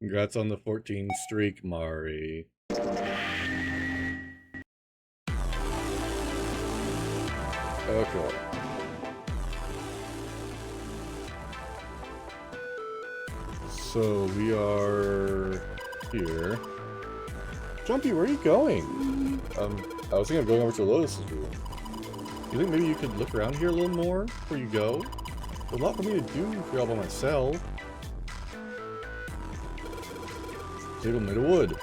Congrats on the 14 streak, Mari. Okay. So we are here. Jumpy, where are you going? I was thinking of going over to Lotus's room. You think maybe you could look around here a little more before you go? There's a lot for me to do if you're all by myself. Table made of wood.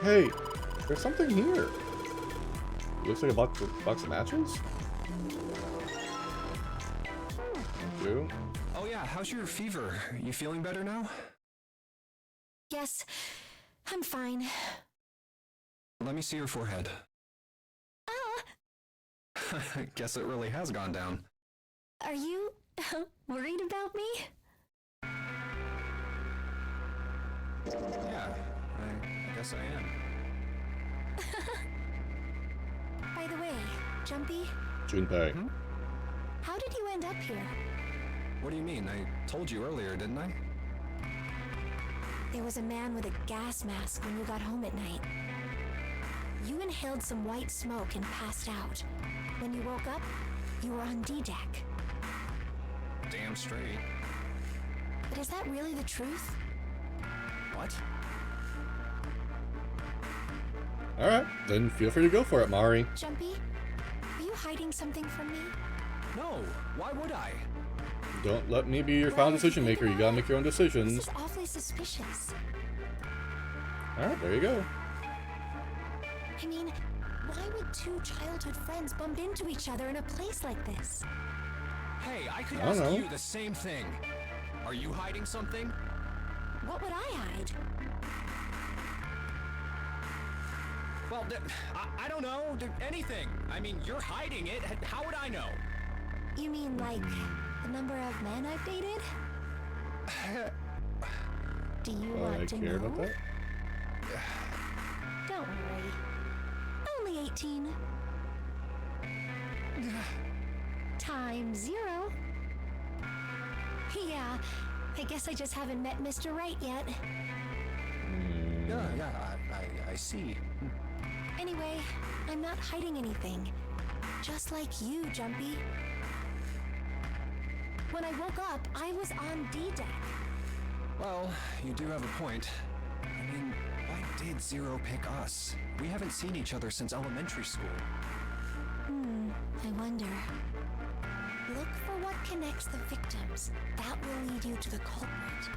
Hey, there's something here. Looks like a box of matches. Thank you. Oh yeah, how's your fever? You feeling better now? Yes, I'm fine. Let me see your forehead. Guess it really has gone down. Are you worried about me? Yeah, I guess I am. By the way, Jumpy, Junpei. how did you end up here? What do you mean? I told you earlier, didn't I? There was a man with a gas mask when you got home at night. You inhaled some white smoke and passed out. When you woke up, you were on D-Deck. Damn straight. But is that really the truth? What? Alright, then feel free to go for it, Mari. Jumpy, are you hiding something from me? No, why would I? Don't let me be your final decision maker. You gotta make your own This decisions. is awfully suspicious. Alright, there you go. I mean, why would two childhood friends bump into each other in a place like this? Hey, I could I don't ask know. you the same thing. Are you hiding something? What would I hide? Well, I don't know. Anything. I mean, you're hiding it. How would I know? You mean like the number of men I've dated? Do you I want to care know? about that. Don't worry. Only 18. Time 0. Yeah, I guess I just haven't met Mr. Right yet. Yeah, I see. Anyway, I'm not hiding anything. Just like you, Jumpy. When I woke up, I was on D-Deck. Well, you do have a point. I mean, why did Zero pick us? We haven't seen each other since elementary school. I wonder. Look for what connects the victims. That will lead you to the culprit.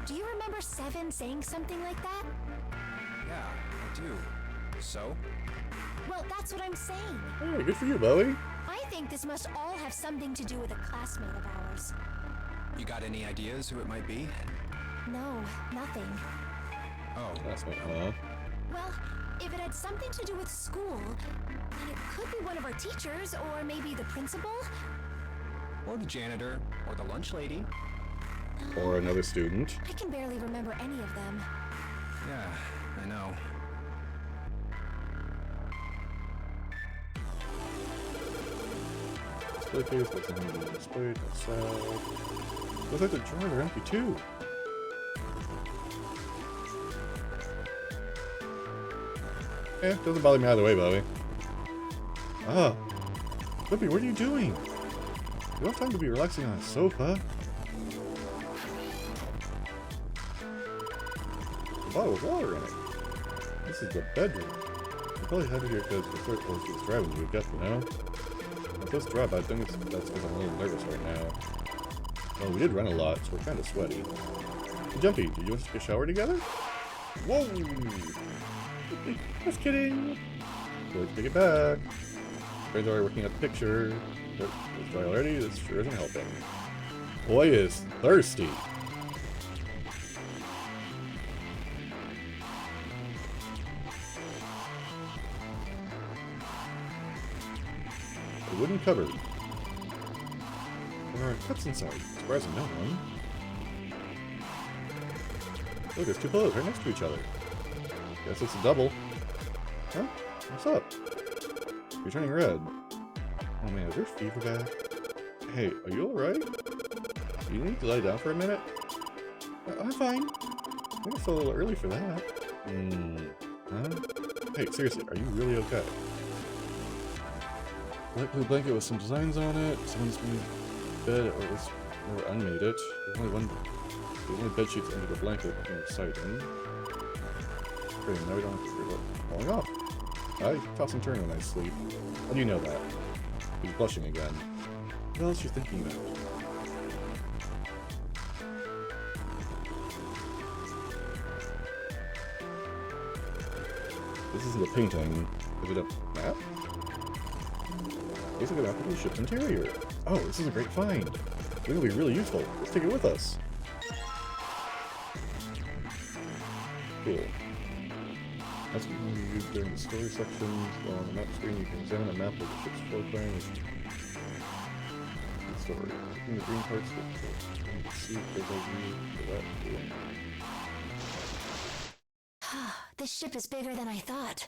Do you remember Seven saying something like that? Yeah, I do. So? Well, that's what I'm saying. Hey, good for you, Bowie. I think this must all have something to do with a classmate of ours. You got any ideas who it might be? No, nothing. Oh, That's what, huh? Well, if it had something to do with school, then it could be one of our teachers, or maybe the principal. or the janitor, or the lunch lady. Or another student. I can barely remember any of them. Yeah, I know. Display case, what's in the display, outside. Looks like the drawers are empty too. Doesn't bother me either way, Bowie. Ah. Whippy, what are you doing? You don't have time to be relaxing on a sofa. A bottle of water in it. This is the bedroom. You probably have it here because the third floor is driving you, guess, you know? It does dry, but I think that's because I'm a little nervous right now. Oh, we did run a lot, so we're kind of sweaty. Hey, Jumpy, did you want to take a shower together? Whoa! Just kidding! So let's take it back. Friends are working at the picture. Nope, it's dry already. This sure isn't helping. Boy is thirsty. A wooden cupboard. There are cups inside. Surprising no one. Look, there's two pillows right next to each other. Guess it's a double. Huh? What's up? You're turning red. Oh man, is your fever back? Hey, are you alright? You need to lie down for a minute? I'm fine. I think it's a little early for that. Huh? Hey, seriously, are you really okay? Light blue blanket with some designs on it. Someone's been in bed, or at least never unmade it. There's only bed sheets under the blanket. Nothing exciting. Great, now we don't have to worry about falling off. I toss and turn when I sleep. How do you know that? He's blushing again. What else are you thinking about? This isn't a painting. Is it a map? It's like a map of the ship's interior. Oh, this is a great find. It'll be really useful. Let's take it with us. Cool. That's what you use during the story sections. While on the map screen, you can examine a map of the ship's floor plan. Story. Clicking the green parts to see if there's a view for that doing. This ship is bigger than I thought.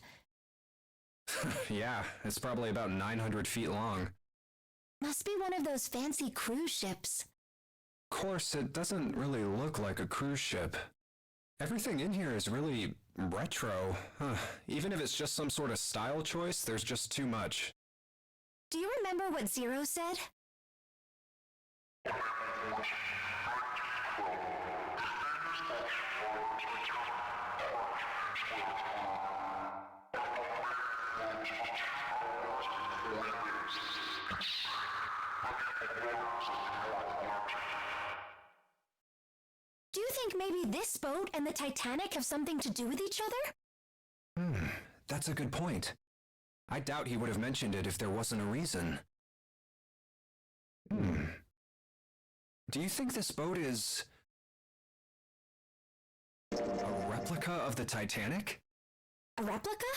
Yeah, it's probably about 900 feet long. Must be one of those fancy cruise ships. Of course, it doesn't really look like a cruise ship. Everything in here is really retro. Even if it's just some sort of style choice, there's just too much. Do you remember what Zero said? Do you think maybe this boat and the Titanic have something to do with each other? That's a good point. I doubt he would have mentioned it if there wasn't a reason. Do you think this boat is a replica of the Titanic? A replica?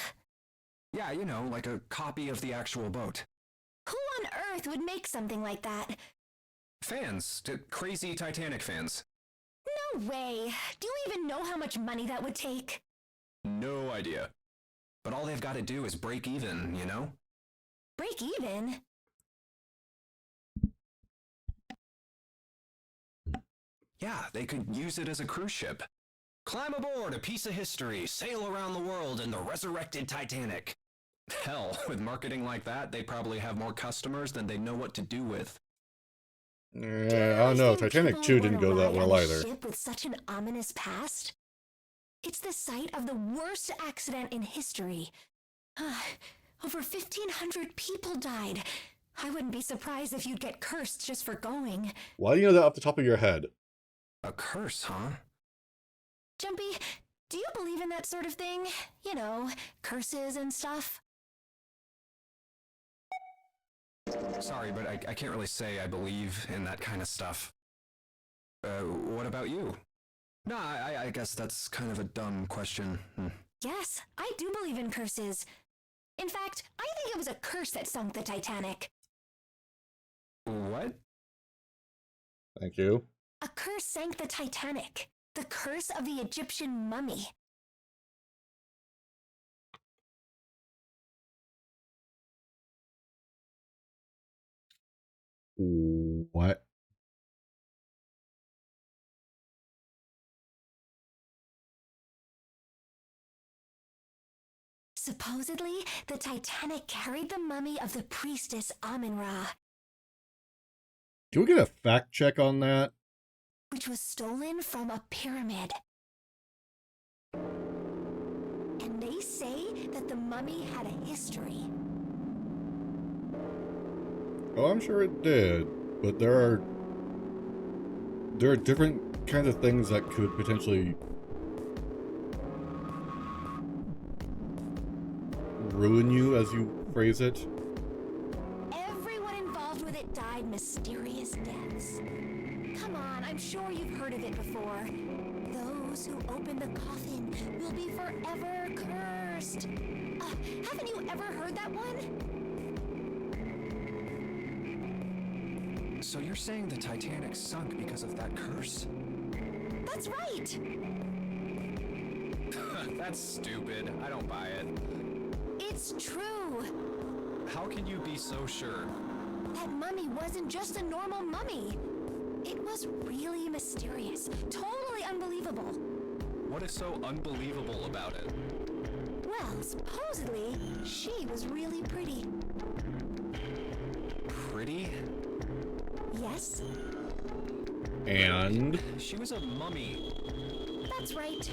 Yeah, you know, like a copy of the actual boat. Who on earth would make something like that? Fans, crazy Titanic fans. No way. Do you even know how much money that would take? No idea. But all they've got to do is break even, you know? Break even? Yeah, they could use it as a cruise ship. Climb aboard a piece of history, sail around the world in the resurrected Titanic. Hell, with marketing like that, they probably have more customers than they know what to do with. I don't know. Titanic 2 didn't go that well either. Ship with such an ominous past? It's the site of the worst accident in history. Over 1,500 people died. I wouldn't be surprised if you'd get cursed just for going. Why do you know that off the top of your head? A curse, huh? Jumpy, do you believe in that sort of thing? You know, curses and stuff? Sorry, but I can't really say I believe in that kind of stuff. What about you? No, I guess that's kind of a dumb question. Yes, I do believe in curses. In fact, I think it was a curse that sunk the Titanic. What? Thank you. A curse sank the Titanic. The curse of the Egyptian mummy. What? Supposedly, the Titanic carried the mummy of the priestess Amun-Ra, Can we get a fact check on that? which was stolen from a pyramid. And they say that the mummy had a history. Oh, I'm sure it did, but there are different kinds of things that could potentially ruin you, as you phrase it. Everyone involved with it died mysterious deaths. Come on, I'm sure you've heard of it before. Those who open the coffin will be forever cursed. Haven't you ever heard that one? So you're saying the Titanic sunk because of that curse? That's right! That's stupid. I don't buy it. It's true! How can you be so sure? That mummy wasn't just a normal mummy. It was really mysterious, totally unbelievable. What is so unbelievable about it? Well, supposedly, she was really pretty. Pretty? Yes, And She was a mummy. that's right.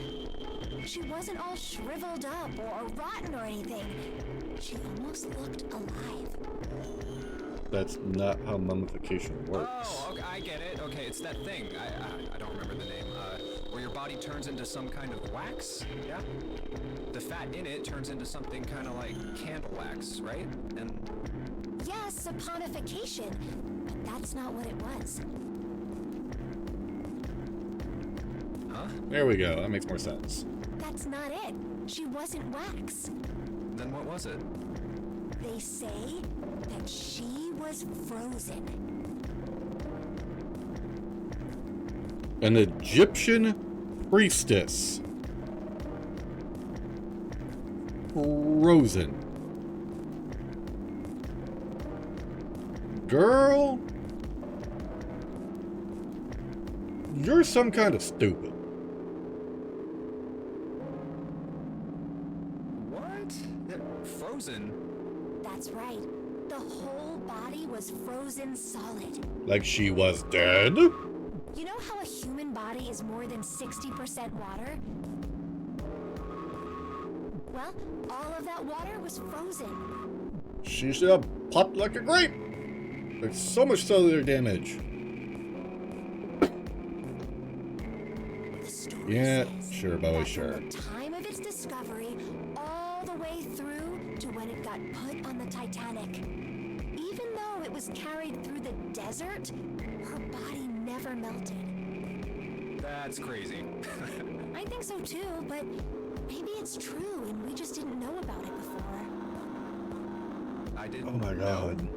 She wasn't all shriveled up or rotten or anything. She almost looked alive. that's not how mummification works. Oh, okay, I get it. Okay, it's that thing. I don't remember the name. Where your body turns into some kind of wax. Yeah. The fat in it turns into something kind of like candle wax, right? And Yes, saponification, but that's not what it was. huh? There we go. That makes more sense. That's not it. She wasn't wax. Then what was it? They say that she was frozen. An Egyptian priestess. Frozen. Girl, you're some kind of stupid. What? Frozen? That's right. The whole body was frozen solid. Like she was dead? You know how a human body is more than 60% water? Well, all of that water was frozen. She should have popped like a grape. There's so much cellular damage. The story Yeah, says sure, Bowie, that sure. From the time of its discovery, all the way through to when it got put on the Titanic. Even though it was carried through the desert, her body never melted. That's crazy. I think so too, but maybe it's true and we just didn't know about it before. I didn't. Oh my god.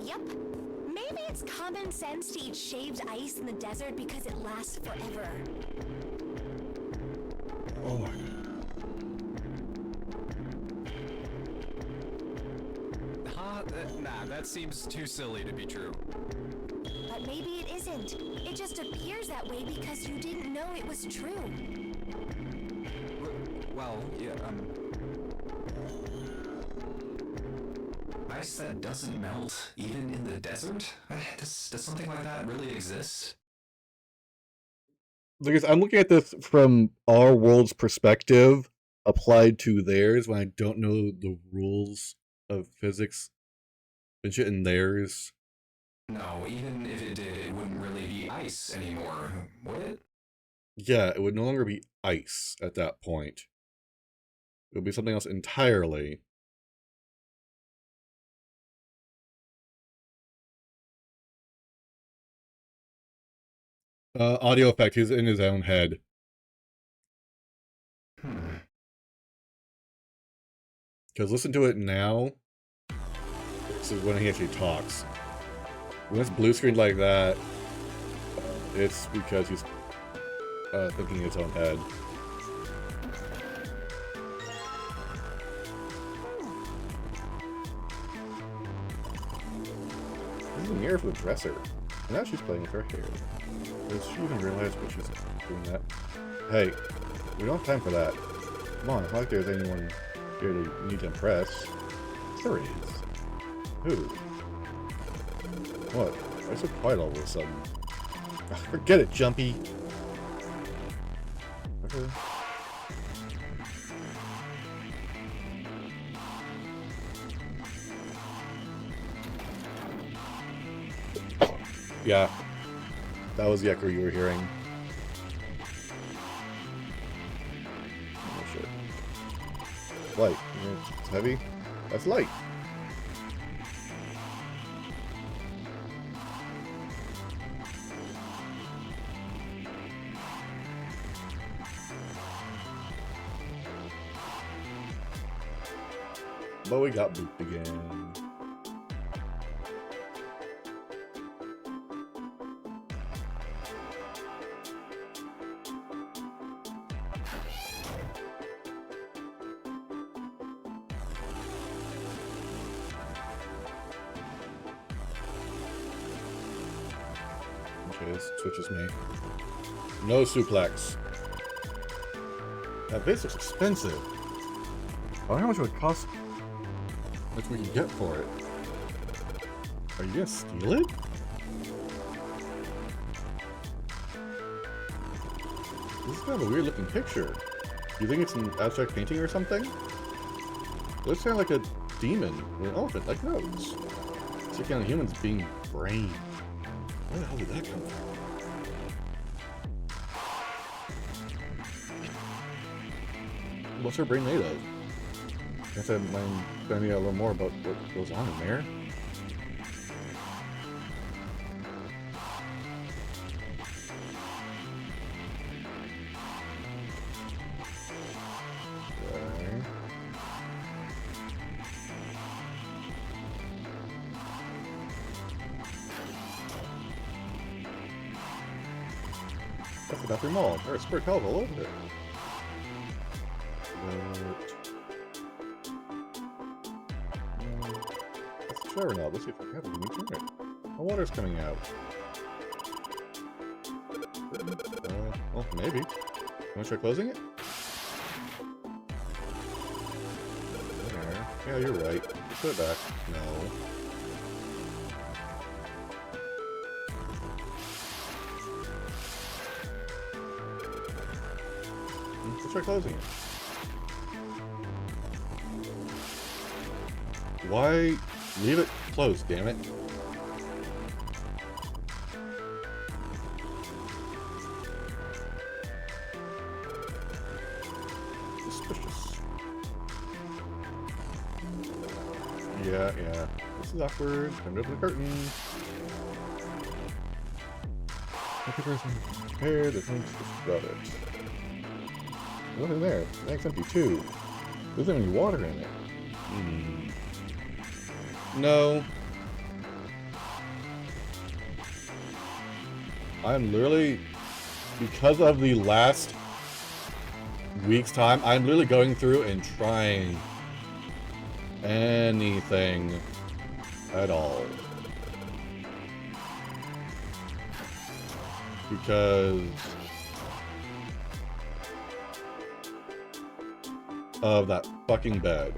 Yep. Maybe it's common sense to eat shaved ice in the desert because it lasts forever. Oh my god. Huh? Nah, that seems too silly to be true. But maybe it isn't. It just appears that way because you didn't know it was true. Well, yeah, ice that doesn't melt, even in the desert? Does something like that really exist? Because I'm looking at this from our world's perspective applied to theirs when I don't know the rules of physics and shit in theirs. No, even if it did, it wouldn't really be ice anymore, would it? Yeah, it would no longer be ice at that point. It would be something else entirely. Audio effect, he's in his own head. Because listen to it now. This is when he actually talks. When it's blue screened like that, it's because he's thinking in his own head. There's a mirror for the dresser. And now she's playing with her hair. Does she even realize what she's doing that? Hey, we don't have time for that. Come on, it's not like there's anyone here to need to impress. There is. Who? What? Why so quiet all of a sudden? Forget it, Jumpy. Okay. Yeah. That was the echo you were hearing. Oh shit. Light. It's heavy? That's light. But we got booped again. Okay, this switches me. No suplex. That base looks expensive. I wonder how much it would cost. How much we can get for it. Are you gonna steal it? This is kind of a weird looking picture. Do you think it's an abstract painting or something? It looks kind of like a demon with an elephant, like nose. It's like on a human's being brain. Where the hell did that come from? What's her brain made of? I guess I might finding out a little more about what goes on in there. Okay. That's the bathroom wall. There's squirt tiles all over it. That's the shower now. Let's see if I have it. Can we turn it? The water's coming out. Well, maybe. Want to try closing it? There. Yeah, you're right. Put it back. No. Let's try closing it. Why leave it closed, damn it? Suspicious. Yeah. This is awkward. Time to open the curtain. Okay, person prepared. There's nothing suspicious about it. There's nothing there. The tank's empty too. There's not any water in it. No. I'm literally, because of the last week's time, I'm literally going through and trying anything at all. Because of that fucking bed.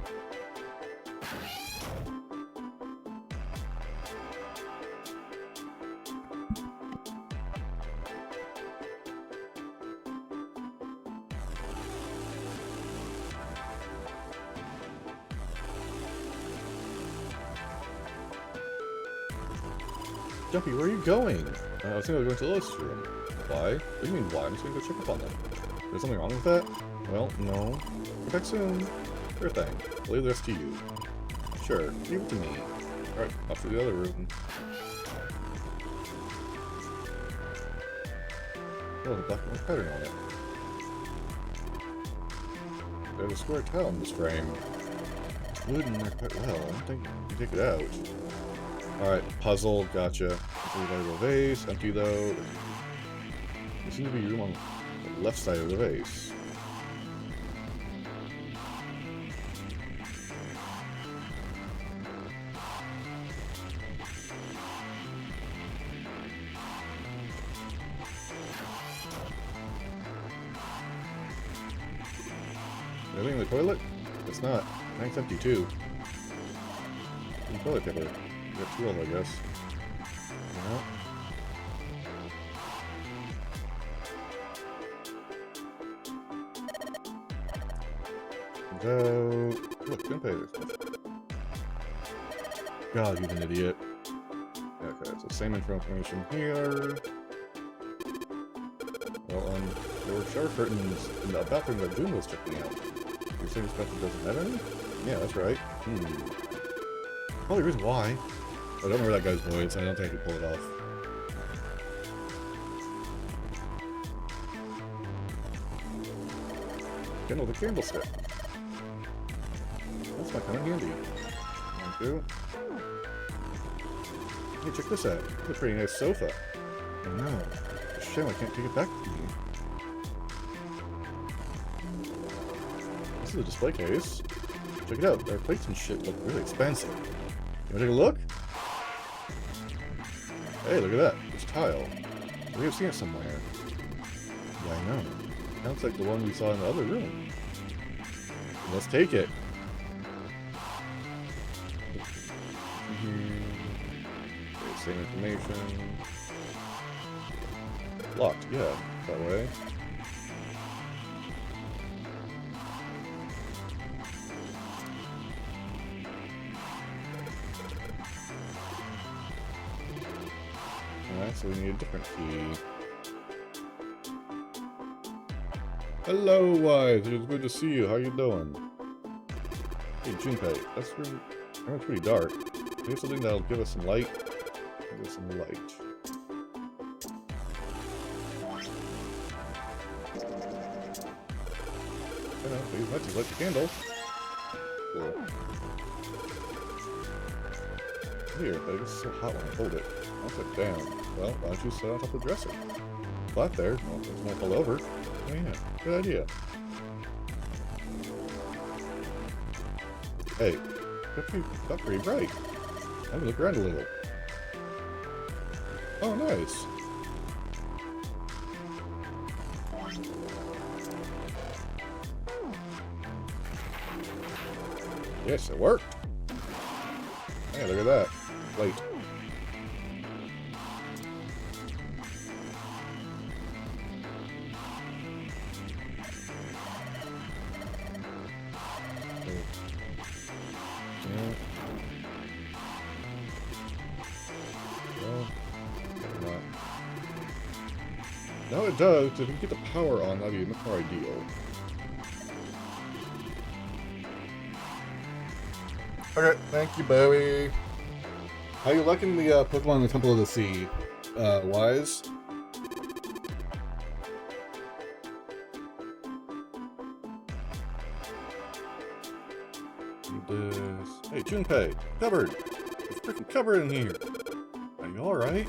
Jumpy, where are you going? I was thinking I was going to Lois' room. Why? What do you mean why? I'm just going to go check up on them. There's something wrong with that? Well, no. Get back soon. Sure thing. I'll leave the rest to you. Sure, leave it to me. Alright, off to the other room. Oh, the black and white pattern on it. There's a square tile in this frame. Wood in there quite well. I don't think you can take it out. Alright, puzzle, gotcha. Valuable vase, empty though. There seems to be room on the left side of the vase. Anything in the toilet? It's not. Tank's empty too. Some toilet paper. We got 2 of them, I guess. Yeah. So, look, don't pay this stuff. God, you're an idiot. Okay, so same information here. Well, there were shower curtains in the bathroom that Boone was checking out. You're saying this bathroom doesn't have any? Yeah, that's right. Only reason why. I don't remember that guy's voice, I don't think I could pull it off. Kindle the candlestick. That's not kind of handy. Thank you. Hey, check this out. It's a pretty nice sofa. I know. It's a shame I can't take it back to you. This is a display case. Check it out. Their plates and shit look really expensive. You wanna take a look? Hey, look at that. There's tile. We have seen it somewhere. Yeah, I know. Sounds like the one we saw in the other room. Let's take it. Okay, same information. Locked, yeah, that way. Alright, so we need a different key. Hello, wives. It's good to see you. How you doing? Hey, Junpei. That's really pretty dark. We have something that'll give us some light. Give us some light. I know, these matches light the candle. Cool. Here, but it's so hot when I hold it. I'll put it down. Well, why don't you sit on top of the dresser? Flat there. Well, it won't fall over. Oh yeah, good idea. Hey, got pretty bright. I'm gonna look around a little. Oh, nice. Yes, it worked. Hey, look at that. Light. No, it does. If we can get the power on, that'd be much more ideal. Okay, thank you, Bowie. How you liking the Pokemon in the Temple of the Sea, Wise? Hey, Junpei, covered. It's freaking covered in here. Are you all right?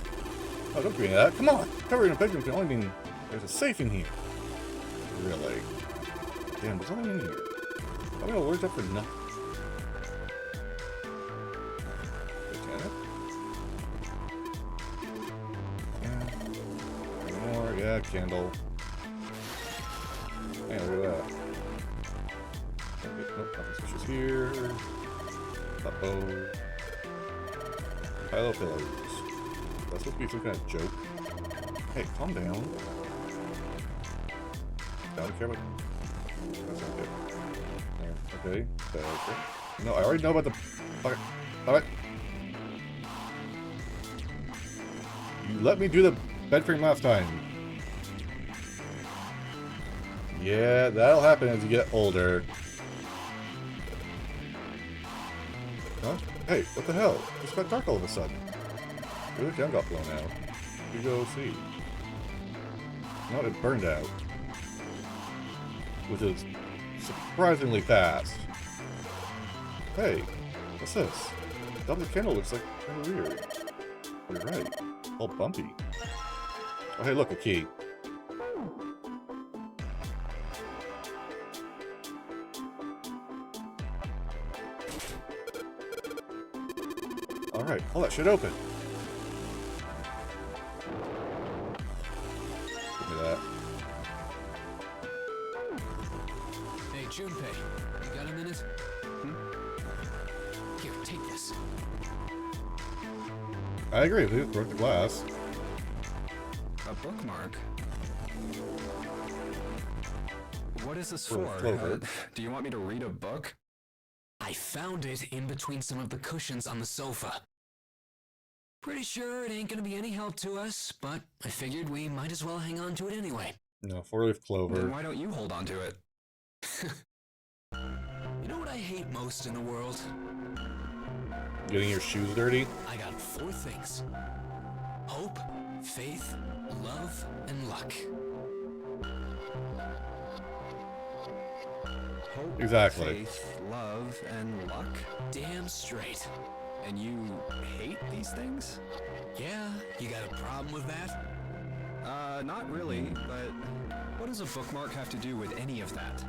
Oh, don't do any of that. Come on! Covered in a bedroom can only mean there's a safe in here. Really? Damn, there's nothing in here. I'm gonna work up for nothing. Yeah. Any more? Yeah, candle. Hey, look at that. Okay, nope, nothing suspicious here. Uh-oh. Pile of pillows. That's supposed to be some kind of joke. Hey, calm down. I don't care about... That's not good. Okay. Okay. No, I already know about the... Okay. Alright. You let me do the bed frame last time. Yeah, that'll happen as you get older. Huh? Hey, what the hell? It just got dark all of a sudden. Maybe the down got blown out. You go see. No, it burned out. Which is surprisingly fast. Hey, what's this? Double candle looks like kind of weird. You're right. All bumpy. Oh, hey, look, a key. Alright, pull that shit open. Give me that. Hey, Junpei, you got a minute? Here, take this. I agree, we broke the glass. A bookmark? What is this For for? Clover. Do you want me to read a book? I found it in between some of the cushions on the sofa. Pretty sure it ain't gonna be any help to us, but I figured we might as well hang on to it anyway. No, 4-leaf clover. Then why don't you hold on to it? You know what I hate most in the world? Getting your shoes dirty? I got 4 things. Hope, faith, love, and luck. Hope, Exactly. faith, love, and luck? Damn straight. And you hate these things? Yeah, you got a problem with that? Not really, but what does a bookmark have to do with any of that?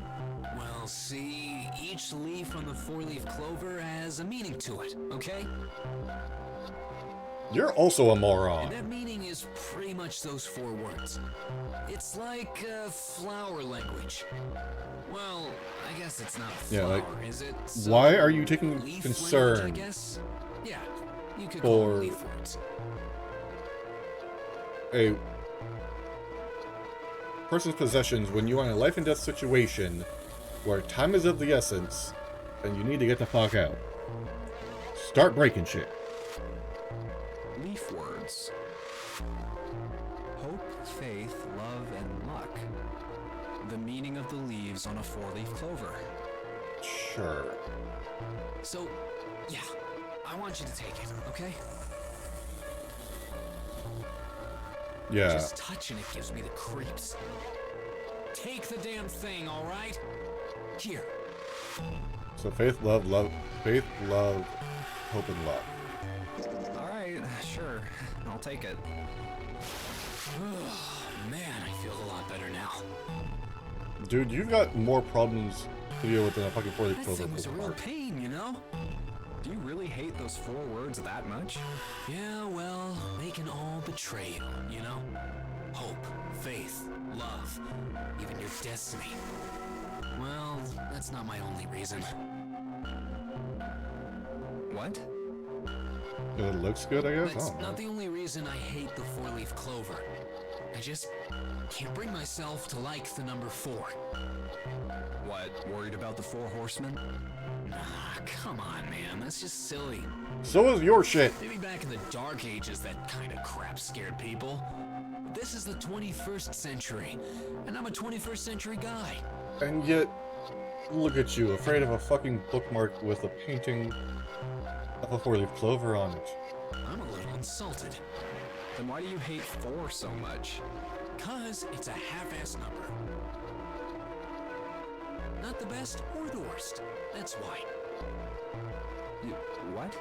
Well, see, each leaf on the 4-leaf clover has a meaning to it, okay? You're also a And moron. that meaning is pretty much those 4 words. It's like flower language. Well, I guess it's not a Yeah, flower, like, is it? why are you taking leaf concern language, I guess? Yeah, you could call for them leaf words. a person's possessions when you're in a life and death situation where time is of the essence and you need to get the fuck out? Start breaking shit. Leaf words. Hope, faith, love, and luck. The meaning of the leaves on a 4-leaf clover. Sure. So, yeah, I want you to take it, okay? Yeah. Just touching it gives me the creeps. Take the damn thing, all right? Here. So faith, love, hope, and love. Alright, sure. I'll take it. Man, I feel a lot better now. Dude, you've got more problems to deal with than a fucking 4-leaf That clover. thing was a real Mark. pain, you know? Do you really hate those 4 words that much? Yeah, well, they can all betray you know? Hope, faith, love, even your destiny. Well, that's not my only reason. What? It looks good, I guess. That's I don't not know. the only reason I hate the 4-leaf clover. I just can't bring myself to like the number 4. What, worried about the 4 horsemen? Nah, come on, man. That's just silly. So is your shit. Maybe back in the Dark Ages, that kind of crap scared people. But this is the 21st century, and I'm a 21st century guy. And yet, look at you, afraid of a fucking bookmark with a painting of a 4-leaf clover on it. I'm a little insulted. Then why do you hate 4 so much? 'Cause it's a half-ass number. Not the best or the worst. That's why. What?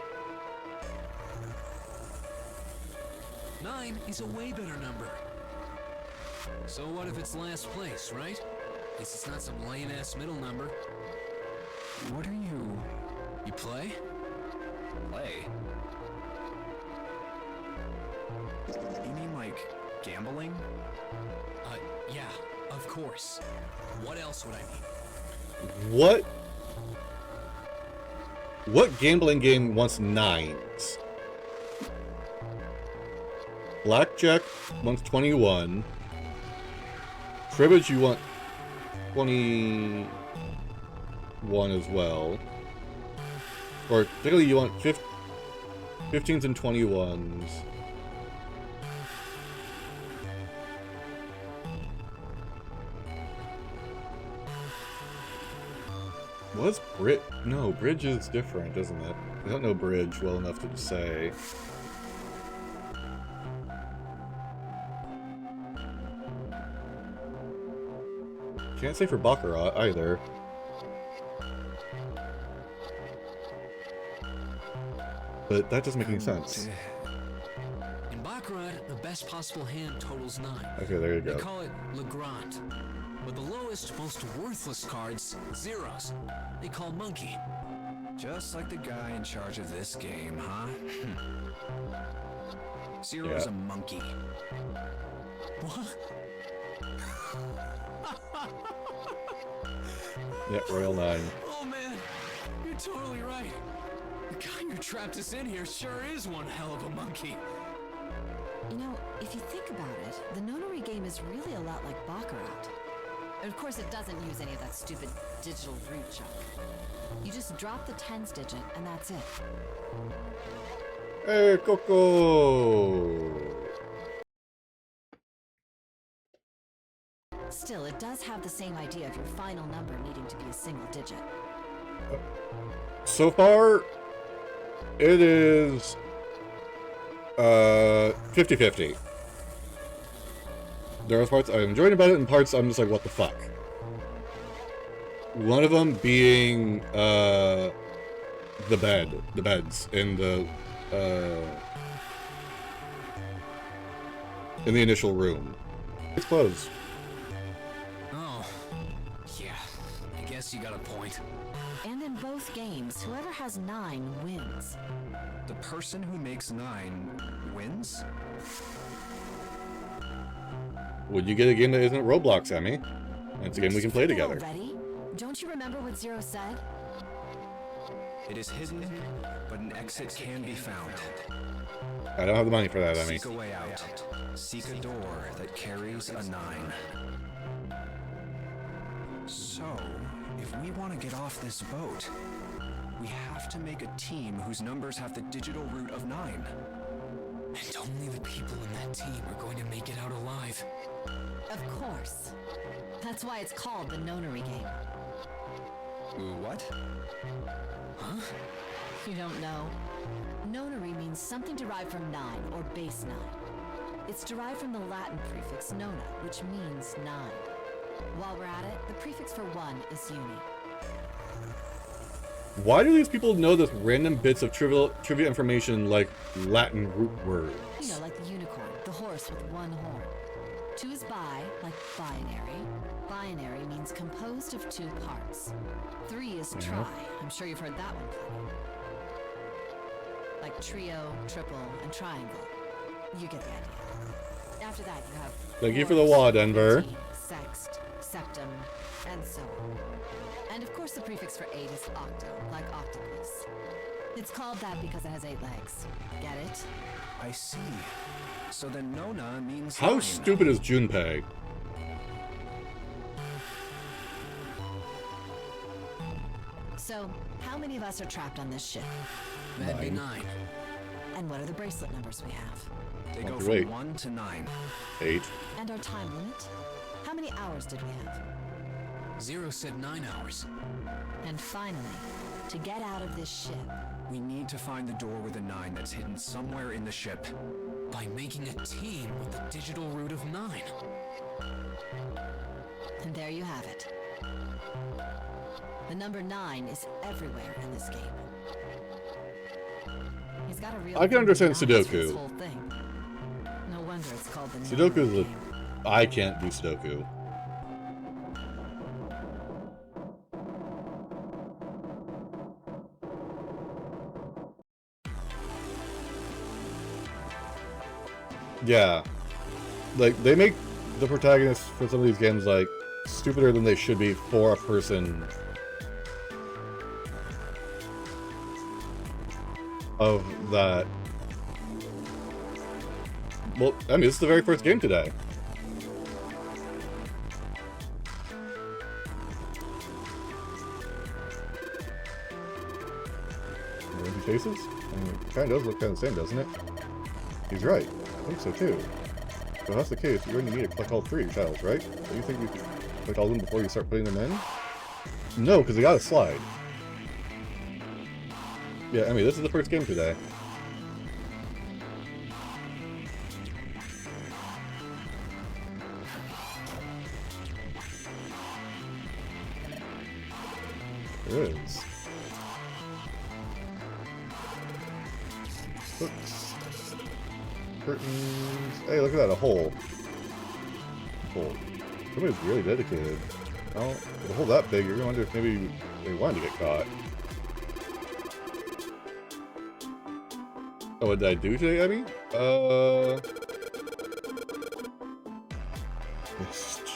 9 is a way better number. So what if it's last place, right? At least it's not some lame-ass middle number. What are you... You play? play? You mean like gambling? Yeah, of course. What else would I mean? What gambling game wants 9s? Blackjack wants 21. Cribbage, you want 21 as well. Or particularly you want 15s and 21s. What's Brit? No, bridge is different, isn't it? I don't know bridge well enough to say. Can't say for Baccarat either. But that doesn't make any sense. In Baccarat, the best possible hand totals 9. Okay, there you They go. call it Le Grand. But the lowest, most worthless cards, zeros, they call Monkey. Just like the guy in charge of this game, huh? Zero's Yeah. a monkey. What? Yeah, Royal 9. Oh man, you're totally right. The guy who trapped us in here sure is one hell of a monkey. You know, if you think about it, the notary game is really a lot like Baccarat. Of course, it doesn't use any of that stupid digital root junk. You just drop the tens digit, and that's it. Hey, Coco! Still, it does have the same idea of your final number needing to be a single digit. So far, it is 50-50. There are parts I'm enjoying about it, and parts I'm just like, what the fuck? One of them being the beds in the initial room. It's closed. Oh, yeah, I guess you got a point. And in both games, whoever has 9 wins. The person who makes 9 wins? Would you get a game that isn't Roblox, Emmy? And it's a game we can play together. Already? Don't you remember what Zero said? It is hidden, but an exit can be found. I don't have the money for that, Emmy. Seek a way out. Seek a door that carries a 9. So, if we want to get off this boat, we have to make a team whose numbers have the digital root of 9. And only the people in that team are going to make it out alive. Of course. That's why it's called the Nonary game. What? Huh? You don't know? Nonary means something derived from 9, or base 9. It's derived from the Latin prefix nona, which means 9. While we're at it, the prefix for 1 is uni. Why do these people know this random bits of trivia information like Latin root words? You know, like the unicorn, the horse with 1 horn. 2 is bi, like binary. Binary means composed of 2 parts. 3 is tri. I'm sure you've heard that one plenty. Like trio, triple, and triangle. You get the idea. After that, you have... Thank you for the wad, Denver. 15, sext, septum, and so on. And of course the prefix for 8 is octo, like octopus. It's called that because it has 8 legs. Get it? I see. So then Nona means How 9. stupid is Junpei? So, how many of us are trapped on this ship? That'd be 9. And what are the bracelet numbers we have? They go Wait. from 1 to 9. 8. And our time limit? How many hours did we have? Zero said 9 hours. And finally, to get out of this ship, We need to find the door with a 9 that's hidden somewhere in the ship. By making a team with the digital root of 9. and there you have it. The number 9 is everywhere in this game. He's got a real I can understand thing for this Sudoku. whole thing. No wonder it's called the Sudoku is Nonary a... game. I can't do Sudoku. Yeah. Like, they make the protagonists for some of these games, like, stupider than they should be for a person of that. Well, I mean, this is the very first game today. Empty faces? I mean, it kind of does look kind of the same, doesn't it? He's right. I think so too. So if that's the case, you're going to need to collect all 3 tiles, right? Do you think you can collect all of them before you start putting them in? No, because they got to slide. Yeah, I mean, this is the first game today. There is. Books. Curtains. Hey, look at that, a hole. Hole. Somebody's really dedicated. Well, with a hole that big, you're gonna wonder if maybe they wanted to get caught. Oh, what did I do today, Abby?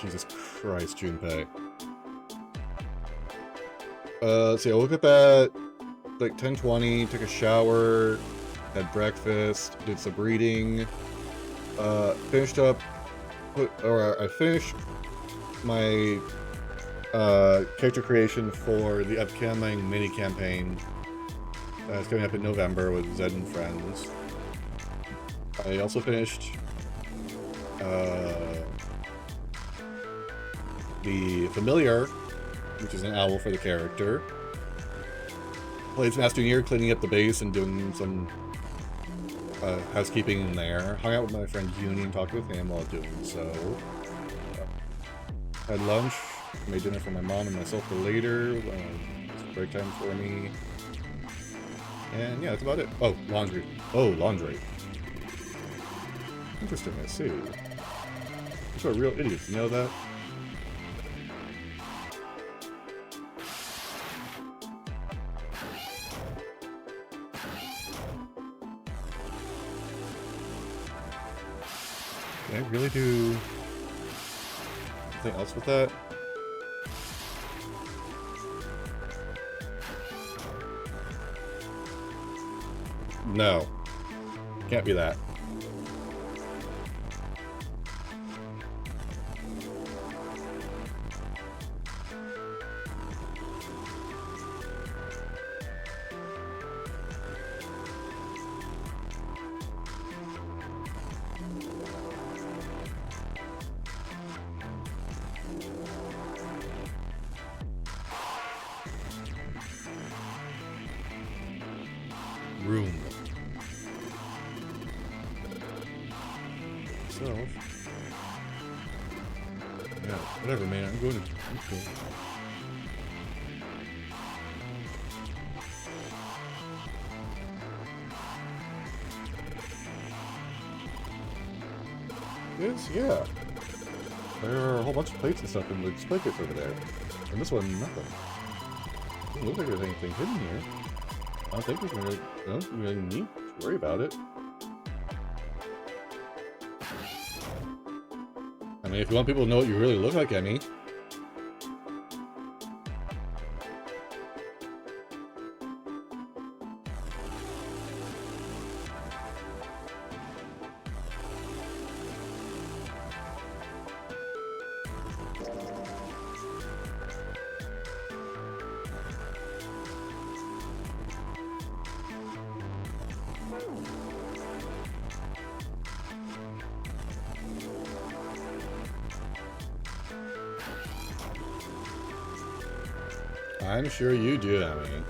Jesus Christ, Junpei. Let's see, I woke up at like 10:20, took a shower, had breakfast, did some reading, finished up, I finished my character creation for the upcoming mini campaign. It's coming up in November with Zed and friends. I also finished the Familiar, which is an owl for the character. Played some Master Year, cleaning up the base and doing some housekeeping in there. Hung out with my friend Uni and talked with him while doing so. Had lunch, made dinner for my mom and myself for later. It's break time for me. And yeah, that's about it. Oh, laundry. Oh, laundry. Interesting, I see. These are real idiots, you know that? Can I really do anything else with that? No. Can't be that. Room. So, yeah, whatever, man. I'm going to. Okay. Yes, yeah. There are a whole bunch of plates and stuff in the display case over there, and this one, nothing. Doesn't look like there's anything hidden here. I don't think we really need to worry about it. I mean, if you want people to know what you really look like, Emmy. I'm sure you do, Emmy.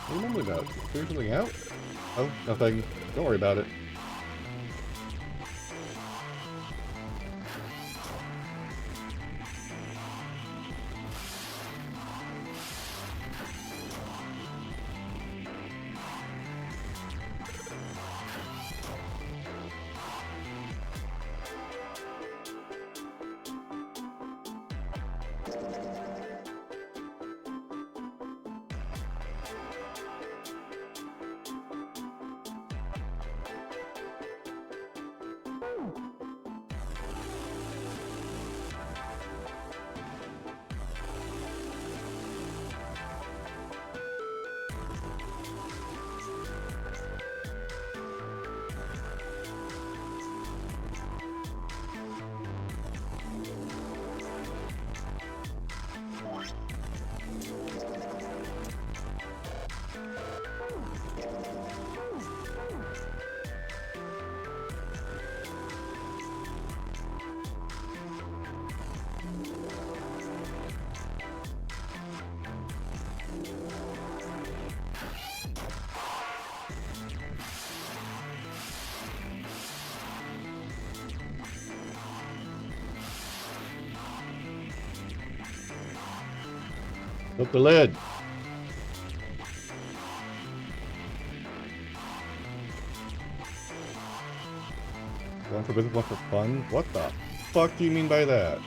What are you mumbling about? Figure something out? Oh, nothing. Don't worry about it. Flip the lid. One for business, one for fun? What the fuck do you mean by that?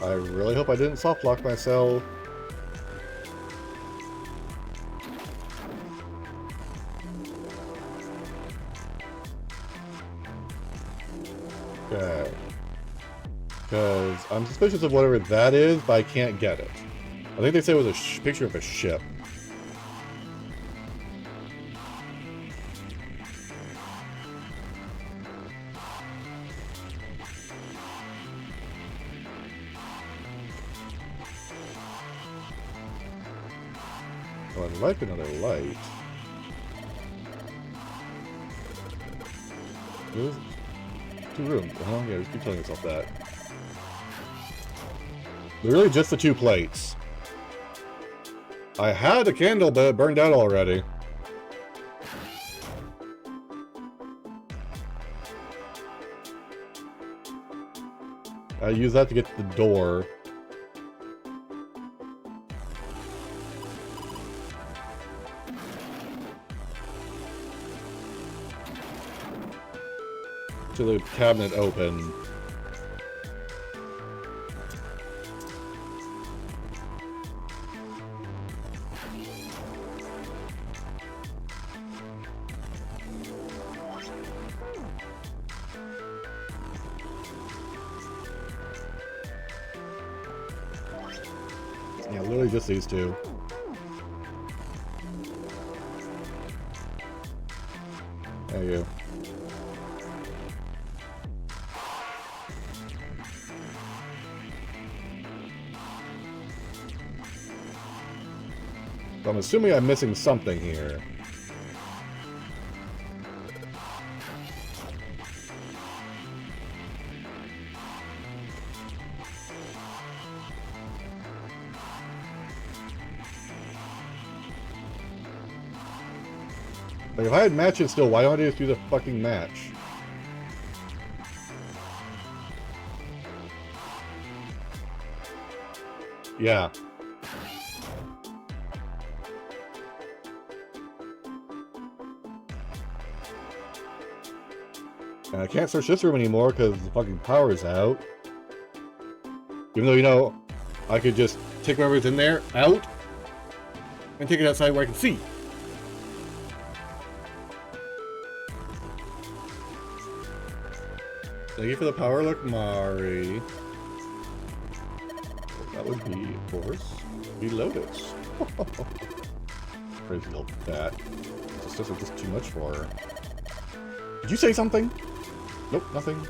I really hope I didn't soft lock myself. Okay. Because I'm suspicious of whatever that is, but I can't get it. I think they said it was a picture of a ship. Oh, I'd like another light. There's 2 rooms. Oh, yeah, just keep telling yourself that. They're really just the 2 plates. I had a candle, but it burned out already. I use that to get to the door. To the cabinet open. Yeah, literally just these 2. There you go. So I'm assuming I'm missing something here. Like, if I had matches still, why don't I just do the fucking match? Yeah. And I can't search this room anymore because the fucking power's out. Even though, you know, I could just take whatever's in there out and take it outside where I can see. Thank you for the power look, Mari. That would be, of course, be Lotus. Crazy little bat. This is just too much for her. Did you say something? Nope, nothing.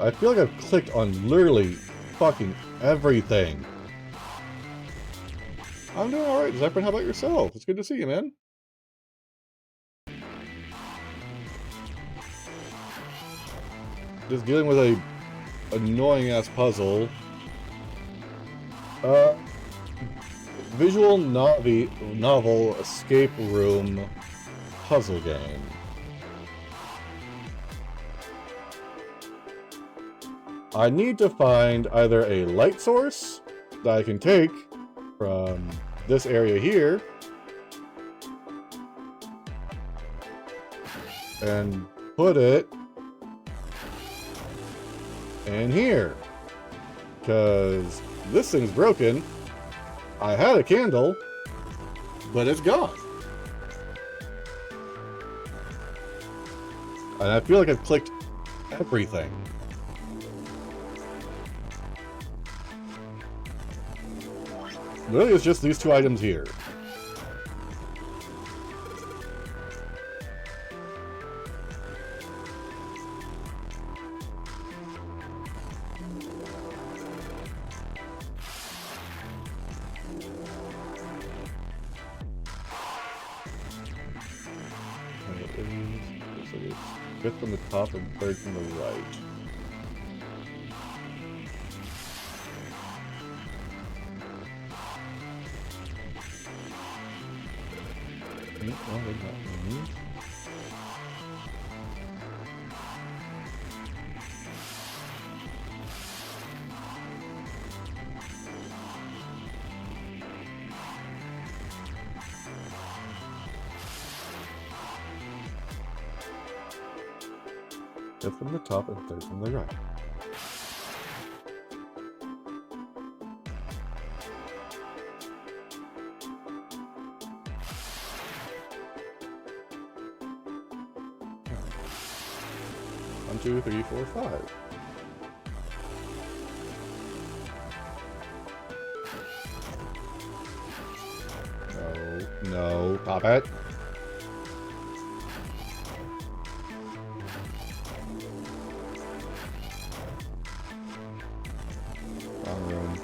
I feel like I've clicked on literally fucking everything. I'm doing alright, Zeppelin. How about yourself? It's good to see you, man. Just dealing with a annoying-ass puzzle. Visual novel escape room puzzle game. I need to find either a light source that I can take from this area here and put it in here, because this thing's broken. I had a candle, but it's gone. And I feel like I've clicked everything. Really, it's just these 2 items here. So it's 5th from the top and 3rd from the right. fifth from the top, and third from the right. One, two, three, four, five. No, stop it. Wrong room.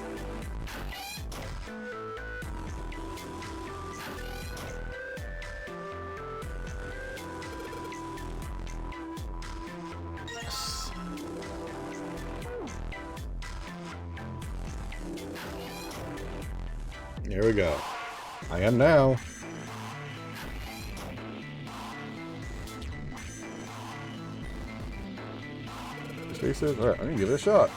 Here we go. I am now. Spaces. Alright, I'm gonna give it a shot.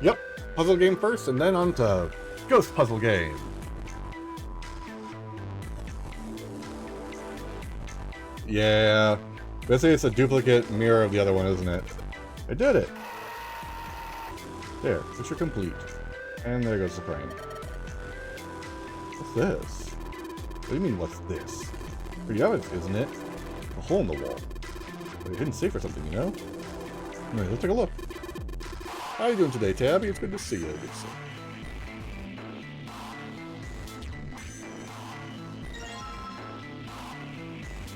Yep, puzzle game first, and then on to ghost puzzle game. Yeah, basically it's a duplicate mirror of the other one, isn't it? I did it! There, picture complete. And there goes the frame. What's this? What do you mean, what's this? Pretty obvious, isn't it? A hole in the wall. But it didn't say for something, you know? Anyway, let's take a look. How are you doing today, Tabby? It's good to see you. Good to see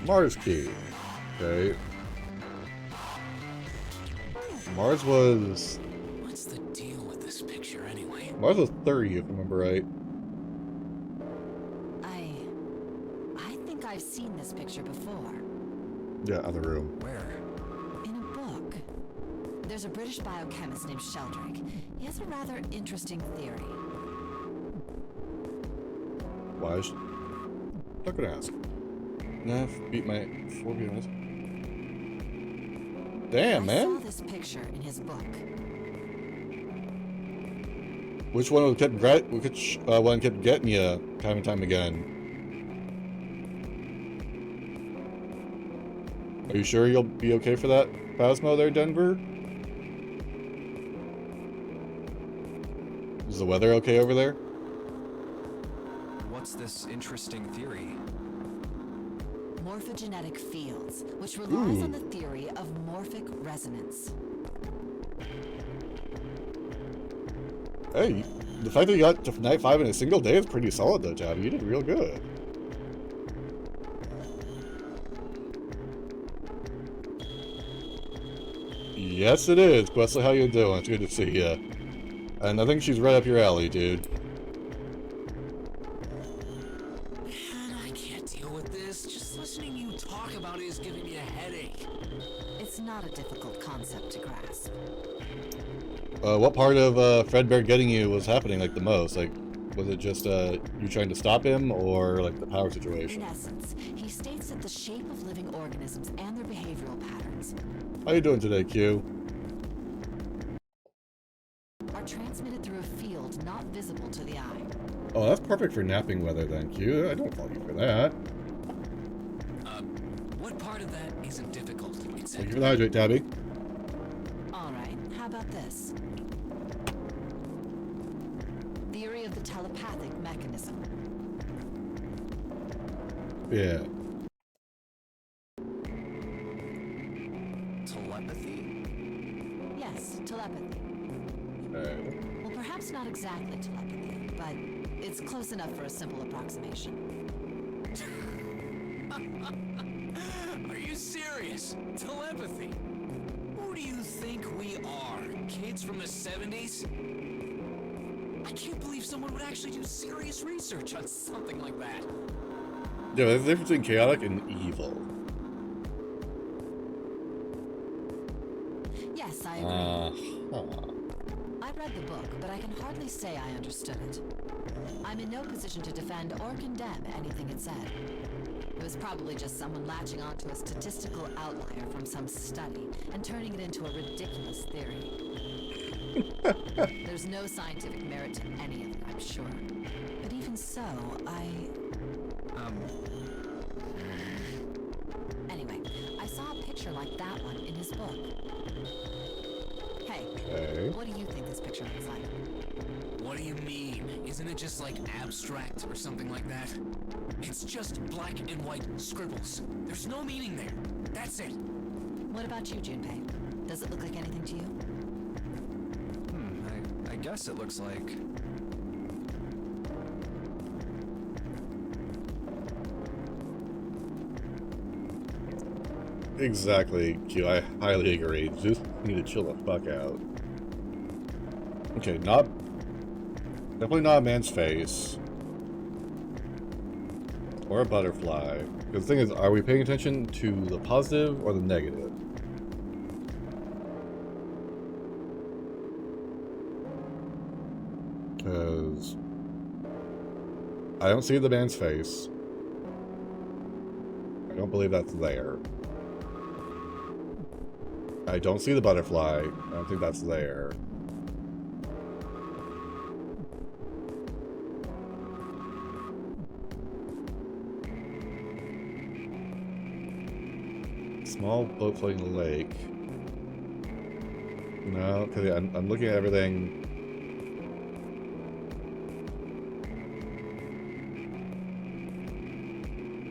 you. Mars key. Okay. Mars was... What's the deal with this picture anyway? Mars was 30, if I remember right. I think I've seen this picture before. Yeah, other room. Where? In a book. There's a British biochemist named Sheldrake. He has a rather interesting theory. Why is... Not gonna ask. Nah, beat my 4 beat honest. Damn, I man! saw this picture in his book. Which one kept one kept getting you time and time again? Are you sure you'll be okay for that Phasmo there, Denver? Is the weather okay over there? What's this interesting theory? Morphogenetic fields, which relies on the theory of morphic resonance. Hey, the fact that you got to night 5 in a single day is pretty solid though, Tabby. You did real good. Yes, it is. Wesley, how you doing? It's good to see you. And I think she's right up your alley, dude. Man, I can't deal with this. Just listening to you talk about it is giving me a headache. It's not a difficult concept to grasp. What part of Fredbear getting you was happening like the most? Like, was it just you trying to stop him, or like the power situation? In essence, he states that the shape of living organisms and their behavioral patterns How you doing today, Q? are transmitted through a field not visible to the eye. Oh, that's perfect for napping weather then, Q. I don't fault you for that. What part of that isn't difficult? Thank you for the hydrate, Tabby. All right, how about this? Theory of the telepathic mechanism. Yeah. Telepathy? Yes, telepathy. Okay. Well, perhaps not exactly telepathy, but it's close enough for a simple approximation. 70s? Telepathy. Who do you think we are? Kids from the 70s? I can't believe someone would actually do serious research on something like that. Yeah, there's a difference between chaotic and evil. Yes, I agree. Uh-huh. I read the book, but I can hardly say I understood it. I'm in no position to defend or condemn anything it said. It was probably just someone latching onto a statistical outlier from some study and turning it into a ridiculous theory. There's no scientific merit to any of it, I'm sure. But even so, Anyway, I saw a picture like that one in his book. Hey, Okay. what do you think this picture looks like? What do you mean? Isn't it just like abstract or something like that? It's just black and white scribbles. There's no meaning there. That's it. What about you, Junpei? Does it look like anything to you? I guess it looks like... Exactly, Q. I highly agree. Just need to chill the fuck out. Okay, definitely not a man's face. Or a butterfly. Because the thing is, are we paying attention to the positive or the negative? Because I don't see the man's face. I don't believe that's there. I don't see the butterfly. I don't think that's there. Small boat floating in the lake. No, because I'm looking at everything.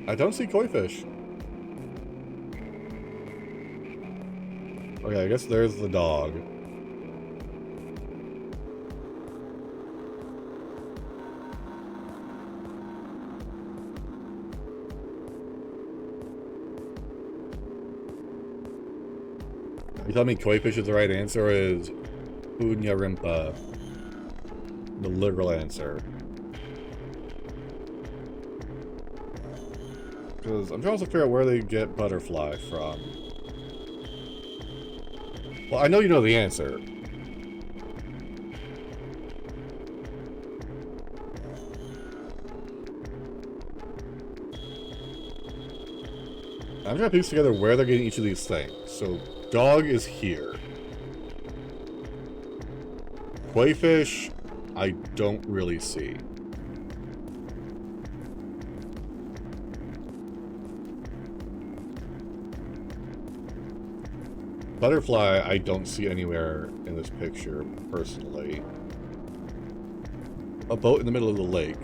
I don't see koi fish. Okay, I guess there's the dog. You telling me koi fish is the right answer, or is Unyarimpa the literal answer? Because I'm trying to figure out where they get butterfly from. Well, I know you know the answer. I'm trying to piece together where they're getting each of these things. So, dog is here. Koi fish, I don't really see. Butterfly, I don't see anywhere in this picture, personally. A boat in the middle of the lake.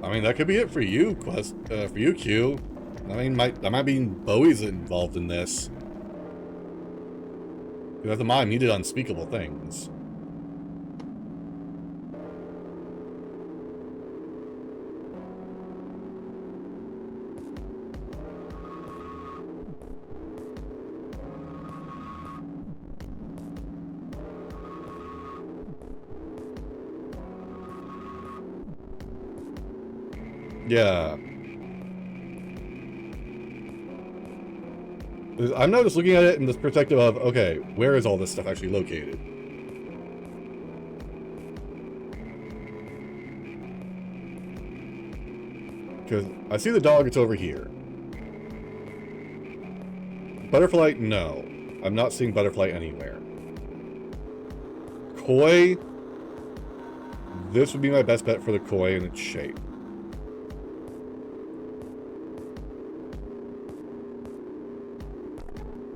I mean, that could be it for you, for you, Q. I mean, that might mean Bowie's involved in this. Because the mime, he did unspeakable things. Yeah. I'm not just looking at it in this perspective of, okay, where is all this stuff actually located? Because I see the dog, it's over here. Butterfly, no. I'm not seeing butterfly anywhere. Koi, this would be my best bet for the koi in its shape.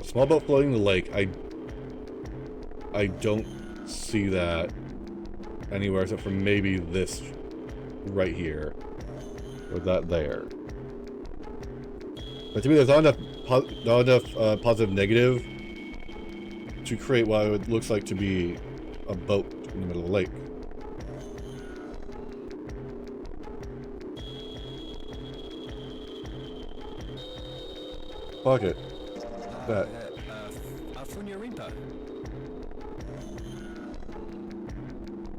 Small boat floating in the lake, I don't see that anywhere except for maybe this right here. Or that there. But to me, there's not enough positive negative to create what it looks like to be a boat in the middle of the lake. Fuck it. That. Funyarimpa.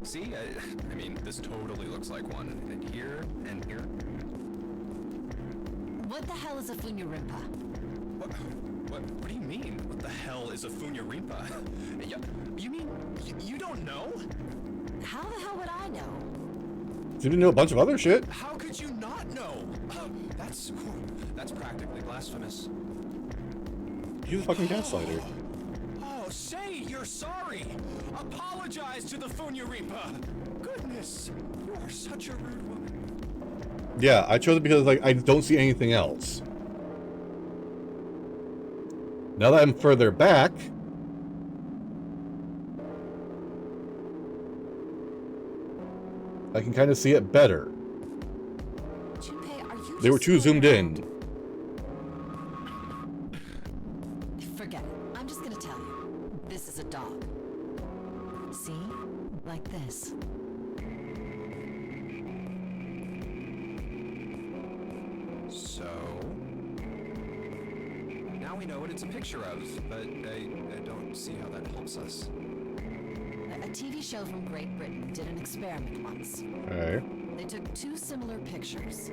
See? I mean, this totally looks like one. And here, and here. What the hell is a Funyarimpa? What do you mean? What the hell is a Funyarimpa? You mean you don't know? How the hell would I know? You didn't know a bunch of other shit. How could you not know? That's practically blasphemous. He's a fucking gaslighter. Oh, say you're sorry. Apologize to the Funyarimpa. Goodness, you are such a rude woman. Yeah, I chose it because like I don't see anything else. Now that I'm further back, I can kind of see it better. Junpei, are you They were just too so zoomed around? in. Forget it. I'm just gonna tell you. This is a dog. See? Like this. So now we know what it's a picture of, but I don't see how that helps us. A TV show from Great Britain did an experiment once. Okay. They took two similar pictures.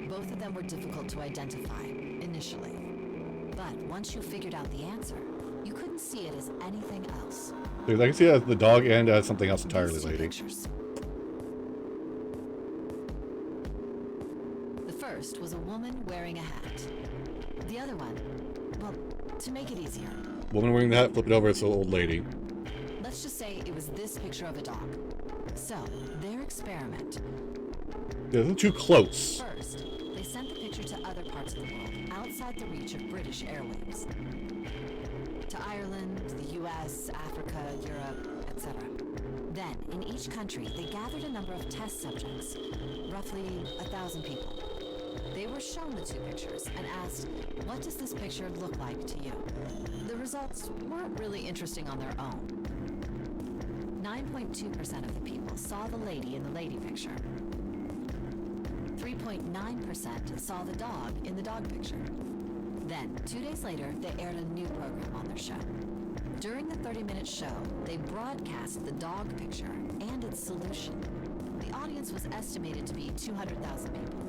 Both of them were difficult to identify, initially. But once you figured out the answer, you couldn't see it as anything else. Dude, I can see it as the dog and as something else entirely, These two lady. pictures. The first was a woman wearing a hat. The other one, well, to make it easier, Woman wearing the hat, flip it over, it's an old lady. let's just say it was this picture of a dog. So, their experiment. Yeah, this is too close. First, they sent the picture to other parts of the world, outside the reach of British airwaves. To Ireland, the US, Africa, Europe, etc. Then, in each country, they gathered a number of test subjects, roughly 1,000 people. They were shown the two pictures and asked, what does this picture look like to you? The results weren't really interesting on their own. 9.2% of the people saw the lady in the lady picture. 3.9% saw the dog in the dog picture. Then, 2 days later, they aired a new program on their show. During the 30-minute show, they broadcast the dog picture and its solution. The audience was estimated to be 200,000 people.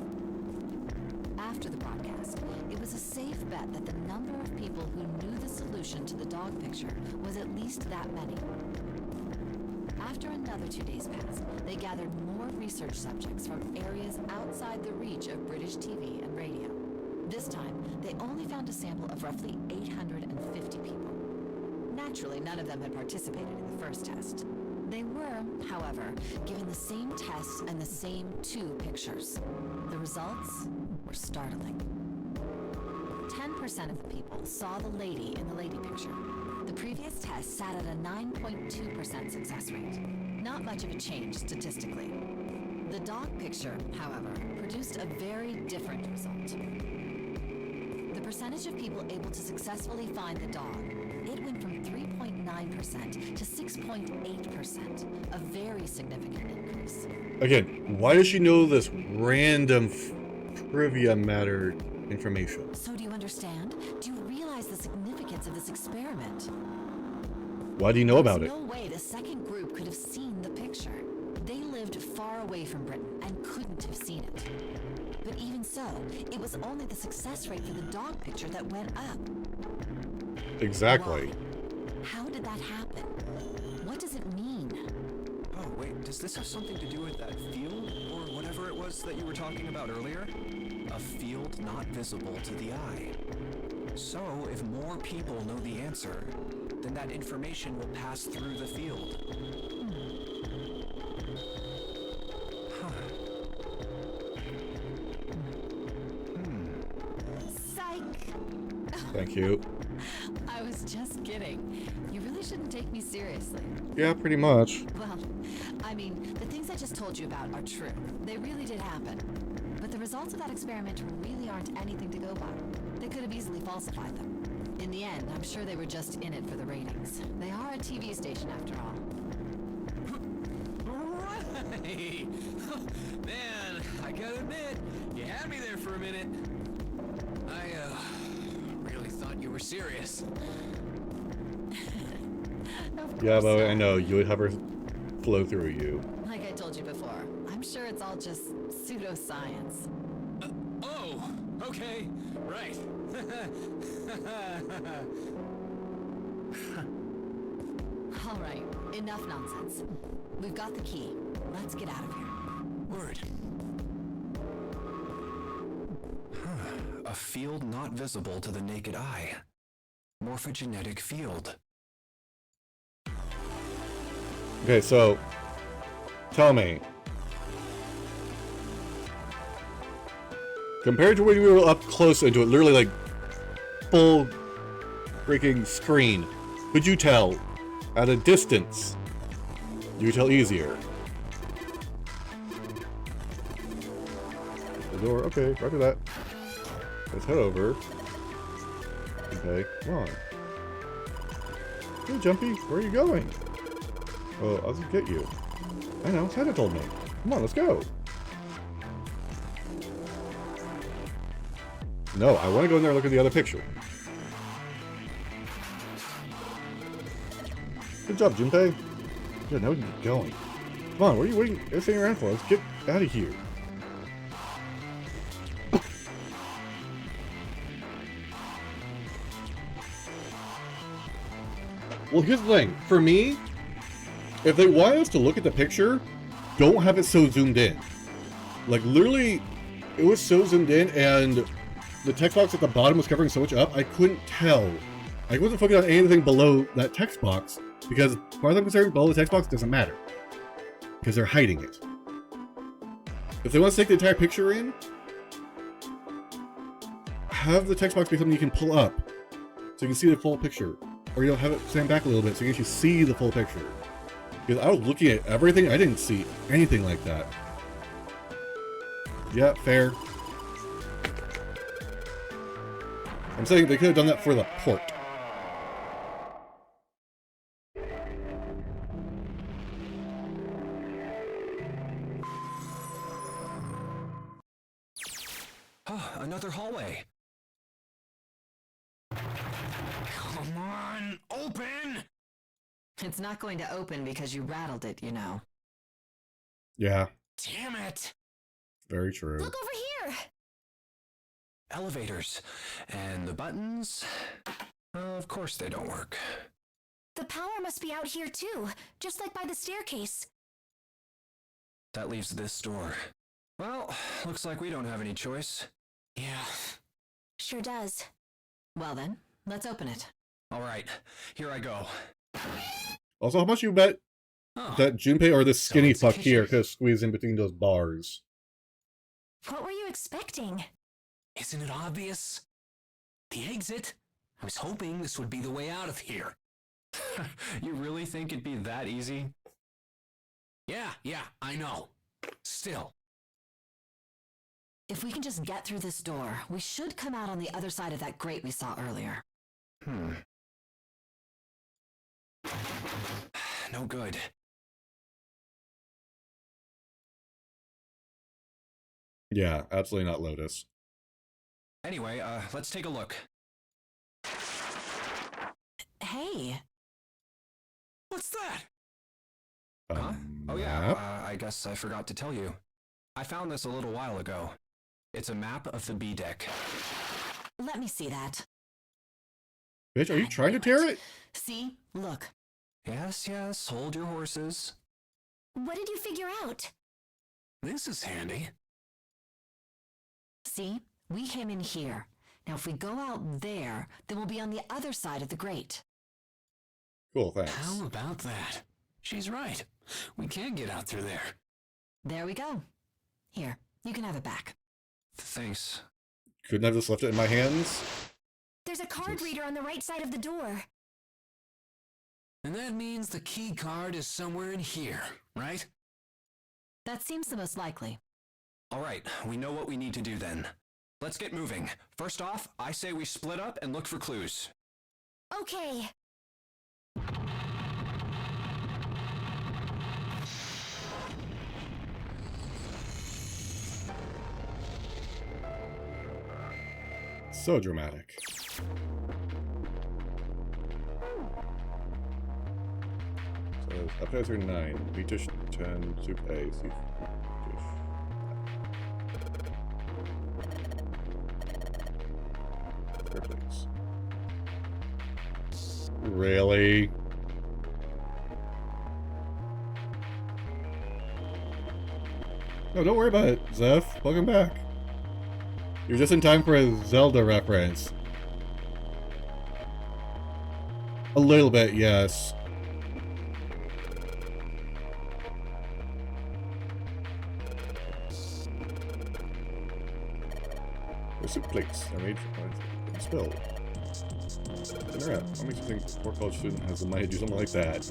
After the broadcast, it was a safe bet that the number of people who knew the solution to the dog picture was at least that many. After another 2 days passed, they gathered more research subjects from areas outside the reach of British TV and radio. This time, they only found a sample of roughly 850 people. Naturally, none of them had participated in the first test. They were, however, given the same tests and the same two pictures. The results were startling. 10% of the people saw the lady in the lady picture. The previous test sat at a 9.2% success rate. Not much of a change statistically. The dog picture, however, produced a very different result. The percentage of people able to successfully find the dog, it went from 3.9% to 6.8%, a very significant increase. Again, why does she know this random trivia matter information? So do you understand? Do you realize the significance of this experiment? Why do you know about it? There's no way the second group could have seen the picture. They lived far away from Britain and couldn't have seen it. But even so, it was only the success rate for the dog picture that went up. Exactly. Why? How did that happen? What does it mean? Oh, wait, does this have something to do with that field or whatever it was that you were talking about earlier? A field not visible to the eye. So, if more people know the answer, then that information will pass through the field. Psych! Thank you. I was just kidding. You really shouldn't take me seriously. Yeah, pretty much. Well, I mean, the things I just told you about are true. They really did happen. But the results of that experiment really aren't anything to go by. They could have easily falsified them. In the end, I'm sure they were just in it for the ratings. They are a TV station after all. Right! Man, I gotta admit, you had me there for a minute. I, really thought you were serious. Yeah, but I know you would have her flow through you. Like I told you before, I'm sure it's all just pseudoscience. Oh, okay, right. All right, enough nonsense. We've got the key. Let's get out of here. Word. A field not visible to the naked eye. Morphogenetic field. Okay, so tell me, compared to when we were up close into it, literally like full freaking screen, could you tell at a distance? Do you tell easier? The door. Okay, roger that. Let's head over. Okay, come on. Hey, Jumpy, where are you going? Oh, I'll just get you. I know, Santa told me. Come on, let's go. No, I want to go in there and look at the other picture. Good job, Junpei. Yeah, now we can get going. Come on, what are you waiting? Sitting around for? Let's get out of here. Well, here's the thing. For me, if they want us to look at the picture, don't have it so zoomed in. Like, literally, it was so zoomed in, and the text box at the bottom was covering so much up, I couldn't tell. I wasn't focusing on anything below that text box, because as far as I'm concerned, below the text box doesn't matter. Because they're hiding it. If they want to take the entire picture in, have the text box be something you can pull up, so you can see the full picture. Or you'll have it stand back a little bit so you can actually see the full picture. Because I was looking at everything, I didn't see anything like that. Yeah, fair. I'm saying they could have done that for the port. Oh, another hallway. Come on, open! It's not going to open because you rattled it, you know. Yeah, Damn it! very true. Look over here! Elevators. And the buttons? Of course they don't work. The power must be out here too, just like by the staircase. That leaves this door. Well, looks like we don't have any choice. Yeah. Sure does. Well then, let's open it. Alright, here I go. Also, how much you bet Oh, that Junpei or this skinny it's a fuck here kitchen. could have squeezed in between those bars? What were you expecting? isn't it obvious? The exit? I was hoping this would be the way out of here. You really think it'd be that easy? Yeah, I know. Still. If we can just get through this door, we should come out on the other side of that grate we saw earlier. No good. Yeah, absolutely not Lotus. Anyway, let's take a look. Hey, What's that? Huh? Oh yeah, map? I guess I forgot to tell you. I found this a little while ago. It's a map of the B deck. let me see that. Bitch, are you trying to tear it? See? Look. Yes, hold your horses. What did you figure out? This is handy. See? We came in here. Now if we go out there, then we'll be on the other side of the grate. Cool, thanks. How about that? She's right. We can get out through there. There we go. Here, you can have it back. Thanks. Couldn't have just left it in my hands? There's a card reader on the right side of the door. And that means the key card is somewhere in here, right? That seems the most likely. Alright, we know what we need to do then. Let's get moving. First off, I say we split up and look for clues. Okay. So dramatic. So appetizer 9, meat dish 10, soup A, seafood dish. Perfect. Really? No, don't worry about it, Zeph. Welcome back. You're just in time for a Zelda reference. A little bit, yes. There's some plates I made for spill. Turn around. What makes you think a poor college student has the money to do something like that?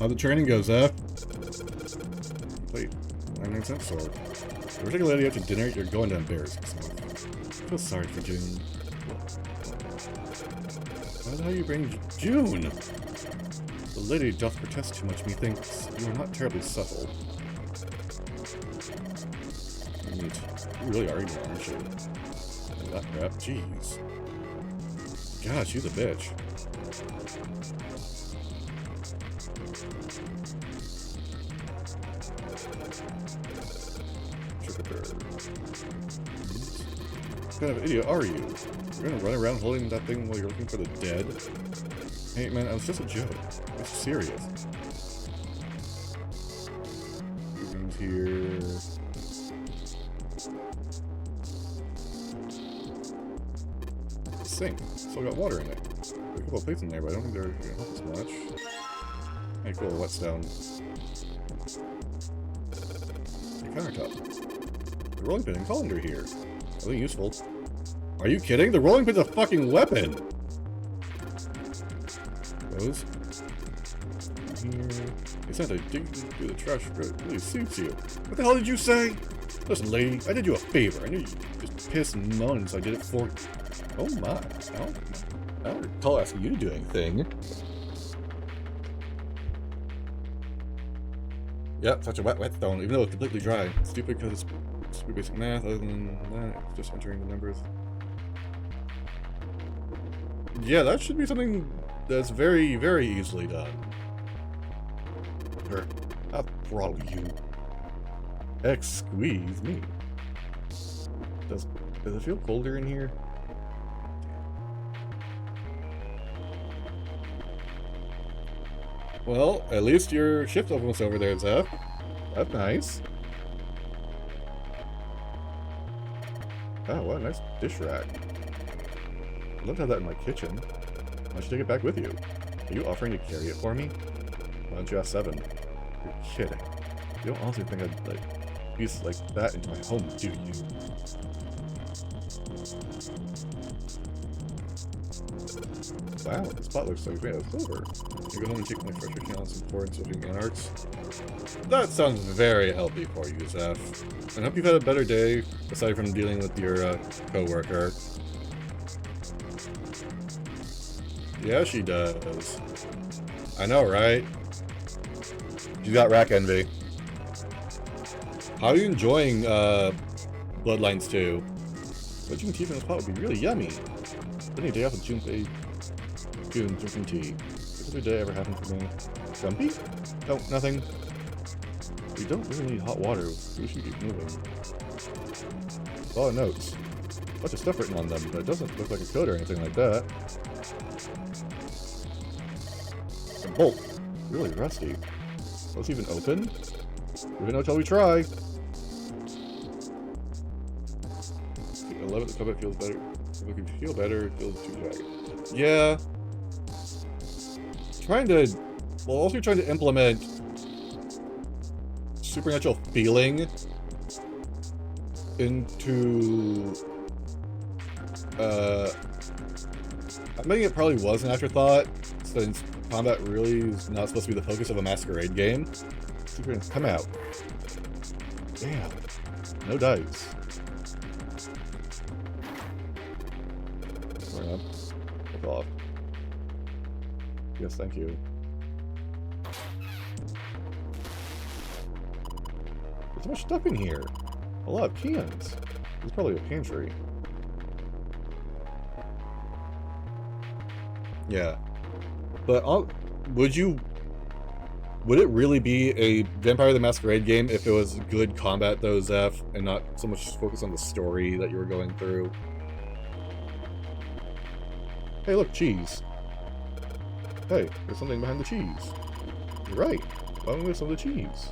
How'd the training go, Zeph? Wait, 99-cent sword. If we're taking a lady out to dinner, you're going to embarrass yourself. I feel sorry for June. Why the hell you bring June? The lady doth protest too much, methinks. You are not terribly subtle. Neat. You really are evil, aren't you? And that crap, jeez. God, she's a bitch. What kind of idiot are you? You're gonna run around holding that thing while you're looking for the dead? Hey man, it was just a joke. It's serious. Things here. Sink. Still got water in it. There's a couple of plates in there, but I don't think they're gonna help us much. Hey, cool, whetstone. The countertop. The rolling pin and colander here. Really useful. Are you kidding? The rolling pin's a fucking weapon! Those. Here. It's not to dig through the trash, but it really suits you. What the hell did you say? Listen, lady, I did you a favor. I knew you just piss and moan, so I did it for you. Oh my. I don't recall asking you to do anything. Yep, such a whetstone, even though it's completely dry. Stupid because it's super basic math. Other than that, it's just entering the numbers. Yeah, that should be something that's very, very easily done. Or, I'll throttle you. Squeeze me. Does it feel colder in here? Well, at least your shift's almost over there, Zeph. That's nice. Oh, what a nice dish rack. I'd love to have that in my kitchen. Why don't you take it back with you? Are you offering to carry it for me? Why don't you ask 7? You're kidding. You don't honestly think I'd, like, use like that into my home, do you? Wow, this spot looks like made of silver. You go home and check my fresher talents and pour in switching anarchs. That sounds very healthy for you, Zeph. And I hope you've had a better day, aside from dealing with your co-worker. Yeah, she does. I know, right? She's got rack envy. How are you enjoying Bloodlines 2? But June tea from this pot would be really yummy. Any day off with June drinking tea. Does every day ever happen for me? Grumpy? No, nothing. We don't really need hot water. We should keep moving. A lot of notes. A bunch of stuff written on them, but it doesn't look like a code or anything like that. A bolt. Really rusty. Was it even open? We don't know until we try. I love it. The combat feels better. If we can feel better, it feels too jagged. Yeah. Also trying to implement supernatural feeling into I'm betting it probably was an afterthought, since combat really is not supposed to be the focus of a Masquerade game. Secrets come out. Damn. No dice. Yes, thank you. There's so much stuff in here. A lot of cans. There's probably a pantry. Yeah. But would it really be a Vampire the Masquerade game if it was good combat though, Zeph, and not so much focus on the story that you were going through? Hey, look, cheese. Hey, there's something behind the cheese. You're right. Why don't we move some of the cheese?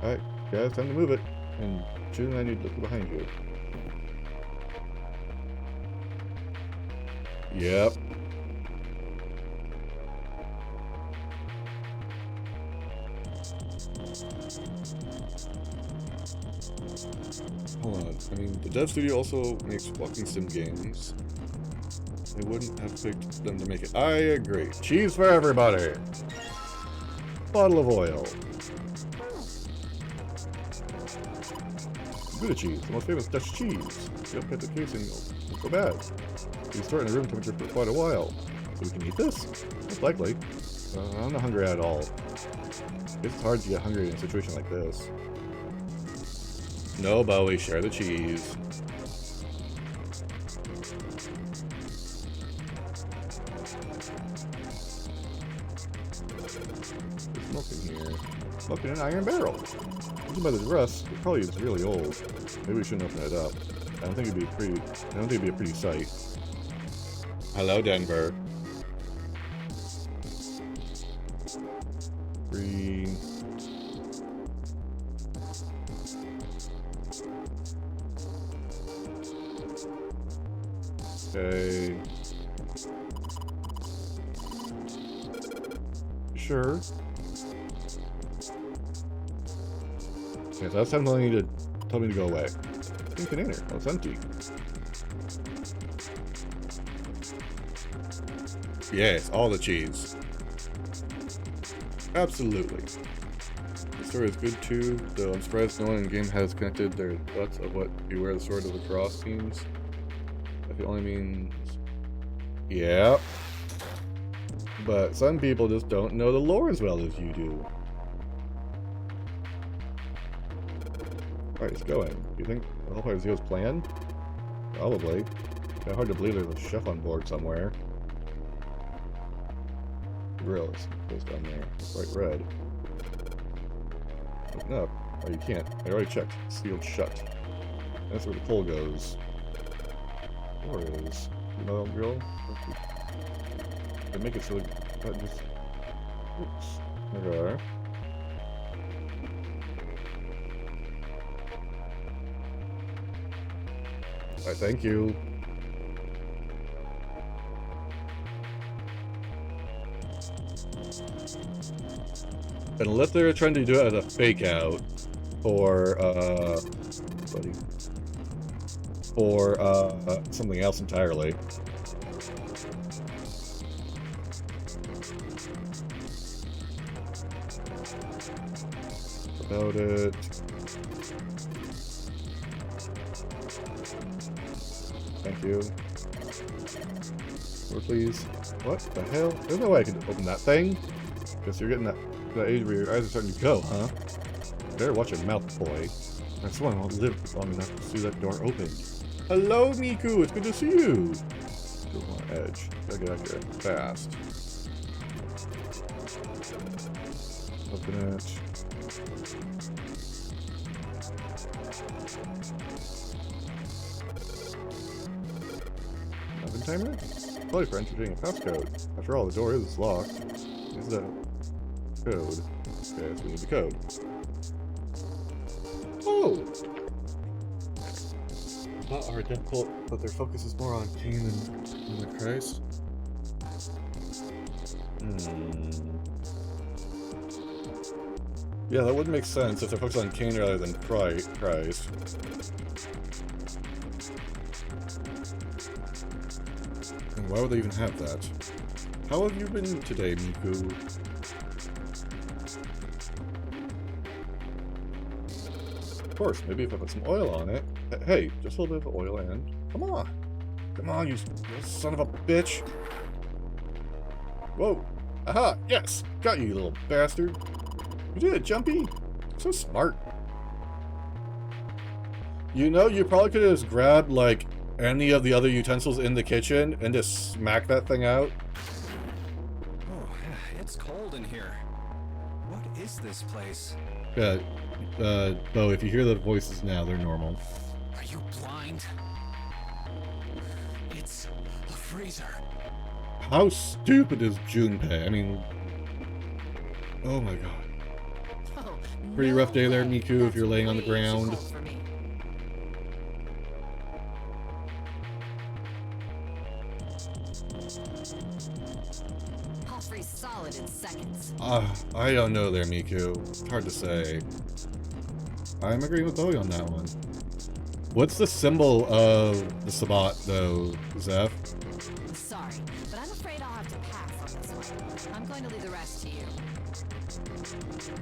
Alright, guys, time to move it. And June and I need to look behind you. Yep. Hold on. I mean, the dev studio also makes walking sim games. They wouldn't have picked them to make it. I agree. Cheese for everybody. Bottle of oil. Gouda cheese, the most famous Dutch cheese. If you don't cut the casing, it'll go bad. You store it in a room temperature for quite a while. So we can eat this? Most likely. I'm not hungry at all. It's hard to get hungry in a situation like this. No, Bowie, share the cheese. There's smoke in here. Smoke in an iron barrel. Looking by the rust, it probably is really old. Maybe we shouldn't open it up. I don't think it'd be a pretty sight. Hello, Denver. Green. Okay. Sure. Okay, so that's time telling you to tell me to go away. Pink container. Oh, it's empty. Yes, all the cheese. Absolutely. The story is good too, though I'm surprised no one in the game has connected their thoughts of what Beware the Sword of the Cross means. If it only means... Yeah. But some people just don't know the lore as well as you do. Alright, let's go in. Do you think the whole part of Zio's plan? Probably. Kinda hard to believe there's a chef on board somewhere. Grill goes down there. It's bright red. Open up. Oh, you can't. I already checked. Sealed shut. That's where the coal goes. Or is metal grill? They make it so that just. Oops. There we are. Alright, thank you. Unless they're trying to do it as a fake out for something else entirely. About it. Thank you. Or please. What the hell? There's no way I can open that thing. Guess you're getting that age where your eyes are starting to go, huh? Better watch your mouth, boy. I swear I won't live long enough to see that door open. Hello, Miku! It's good to see you! Still on edge. Gotta get out here fast. Open it. Open timer? Probably for entering a passcode. After all, the door is locked. Is that code? Okay, so we need the code. Oh! Not our difficult, but their focus is more on Cain than the Christ. Yeah, that would make sense if they're focused on Cain rather than Christ. And why would they even have that? How have you been today, Miku? Of course, maybe if I put some oil on it. Hey, just a little bit of oil and... Come on! Come on, you son of a bitch! Whoa! Aha! Yes! Got you, you little bastard. You did it, Jumpy. So smart. You know, you probably could have just grabbed, like, any of the other utensils in the kitchen and just smack that thing out. Oh, it's cold in here. What is this place? Yeah, Bo, if you hear the voices now, they're normal. Are you blind? It's a freezer. How stupid is Junpei? I mean... Oh my god. Oh, Pretty no rough day there, way. Miku, if you're That's laying on the way too ground. cold for me. I'll freeze solid in seconds. I don't know there, Miku. It's hard to say. I'm agreeing with Bowie on that one. What's the symbol of the Sabbat, though, Zeph? Sorry, but I'm afraid I'll have to pass on this one. I'm going to leave the rest to you.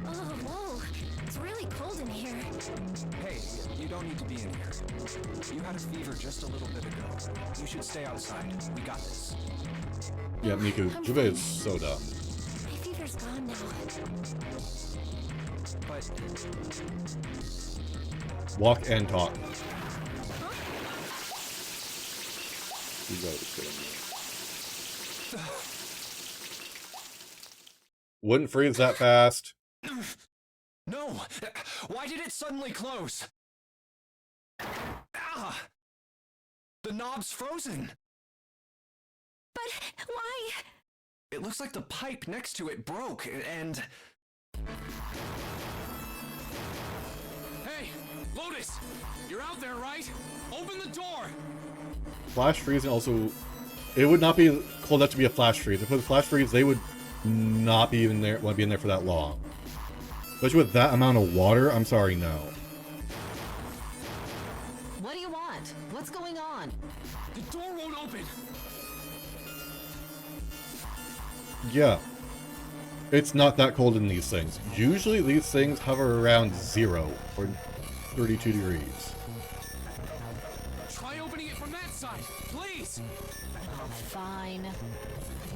Oh, whoa. It's really cold in here. Hey, you don't need to be in here. You had a fever just a little bit ago. You should stay outside. We got this. Yeah, Miku, I'm Junpei fine. is so dumb. My fever's gone now. But Walk and talk. Huh? You gotta be kidding me. Wouldn't freeze that fast. no! Why did it suddenly close? Ah! The knob's frozen. But why? It looks like the pipe next to it broke, and... Hey, Lotus! You're out there, right? Open the door! Flash freezing also... It would not be cold enough to be a flash freeze. If it was a flash freeze, they would not be even there, want to be in there for that long. Especially with that amount of water, I'm sorry, no. What do you want? What's going on? The door won't open! Yeah. It's not that cold in these things. Usually these things hover around 0 or 32 degrees. Try opening it from that side, please! Oh, fine.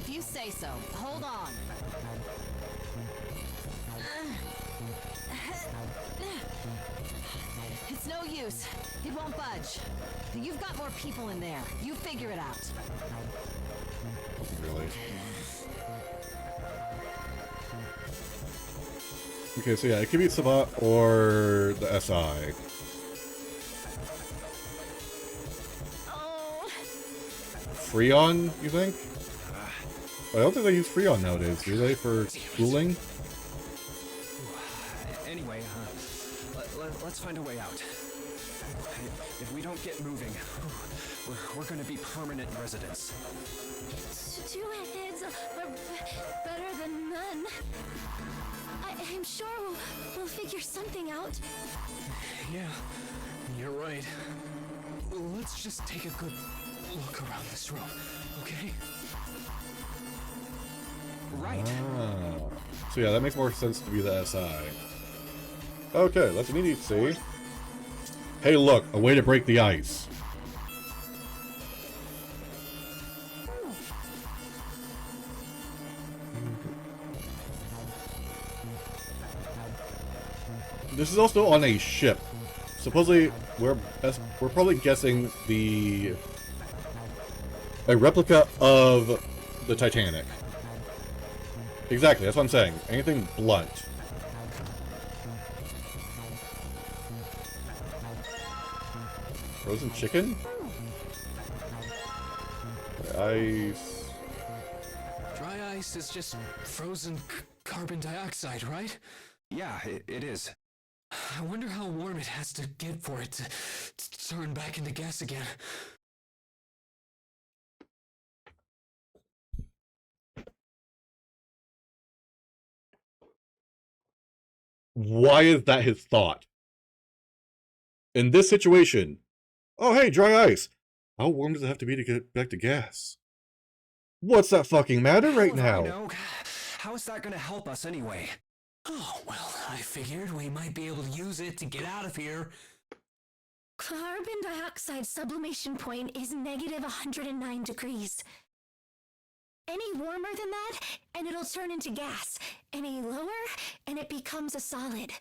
If you say so. Hold on. It's no use. It won't budge. You've got more people in there. You figure it out. Really. Okay, so yeah, it could be Sabbat or the SI. Oh, Freon, you think? I don't think they use Freon nowadays, do they, for cooling? Anyway, let's find a way out. If we don't get moving, we're gonna be permanent residents. two heads are better than none. I'm sure we'll figure something out. Yeah, you're right. Let's just take a good look around this room, okay? Right. Ah. So yeah, that makes more sense to be the SI. Okay, let's immediately see. Hey look, a way to break the ice. This is also on a ship. Supposedly, we're probably guessing a replica of the Titanic. Exactly, that's what I'm saying. Anything blunt. Frozen chicken? Ice. Dry ice is just frozen carbon dioxide, right? Yeah, it is. I wonder how warm it has to get for it to turn back into gas again. Why is that his thought? In this situation, oh hey, dry ice. How warm does it have to be to get back to gas? What's that fucking matter right Hell if I now? know. How is that gonna help us anyway? Oh, well, I figured we might be able to use it to get out of here. Carbon dioxide sublimation point is negative 109 degrees. Any warmer than that, and it'll turn into gas. Any lower, and it becomes a solid.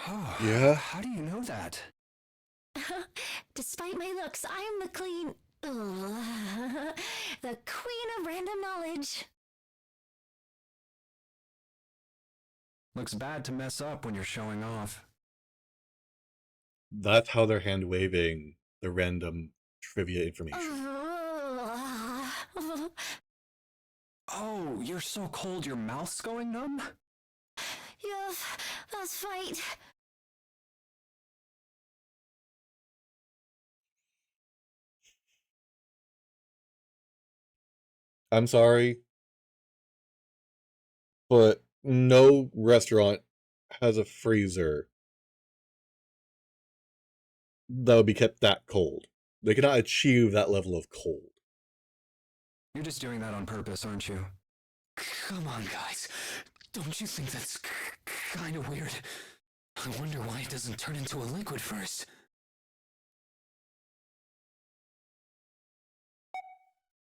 Oh, Yeah? How do you know that? Despite my looks, I'm the the queen of random knowledge. Looks bad to mess up when you're showing off. That's how they're hand waving the random trivia information. Oh, you're so cold your mouth's going numb? Yes, let's fight. I'm sorry, but no restaurant has a freezer that would be kept that cold. They cannot achieve that level of cold. You're just doing that on purpose, aren't you? Come on, guys. Don't you think that's kind of weird? I wonder why it doesn't turn into a liquid first.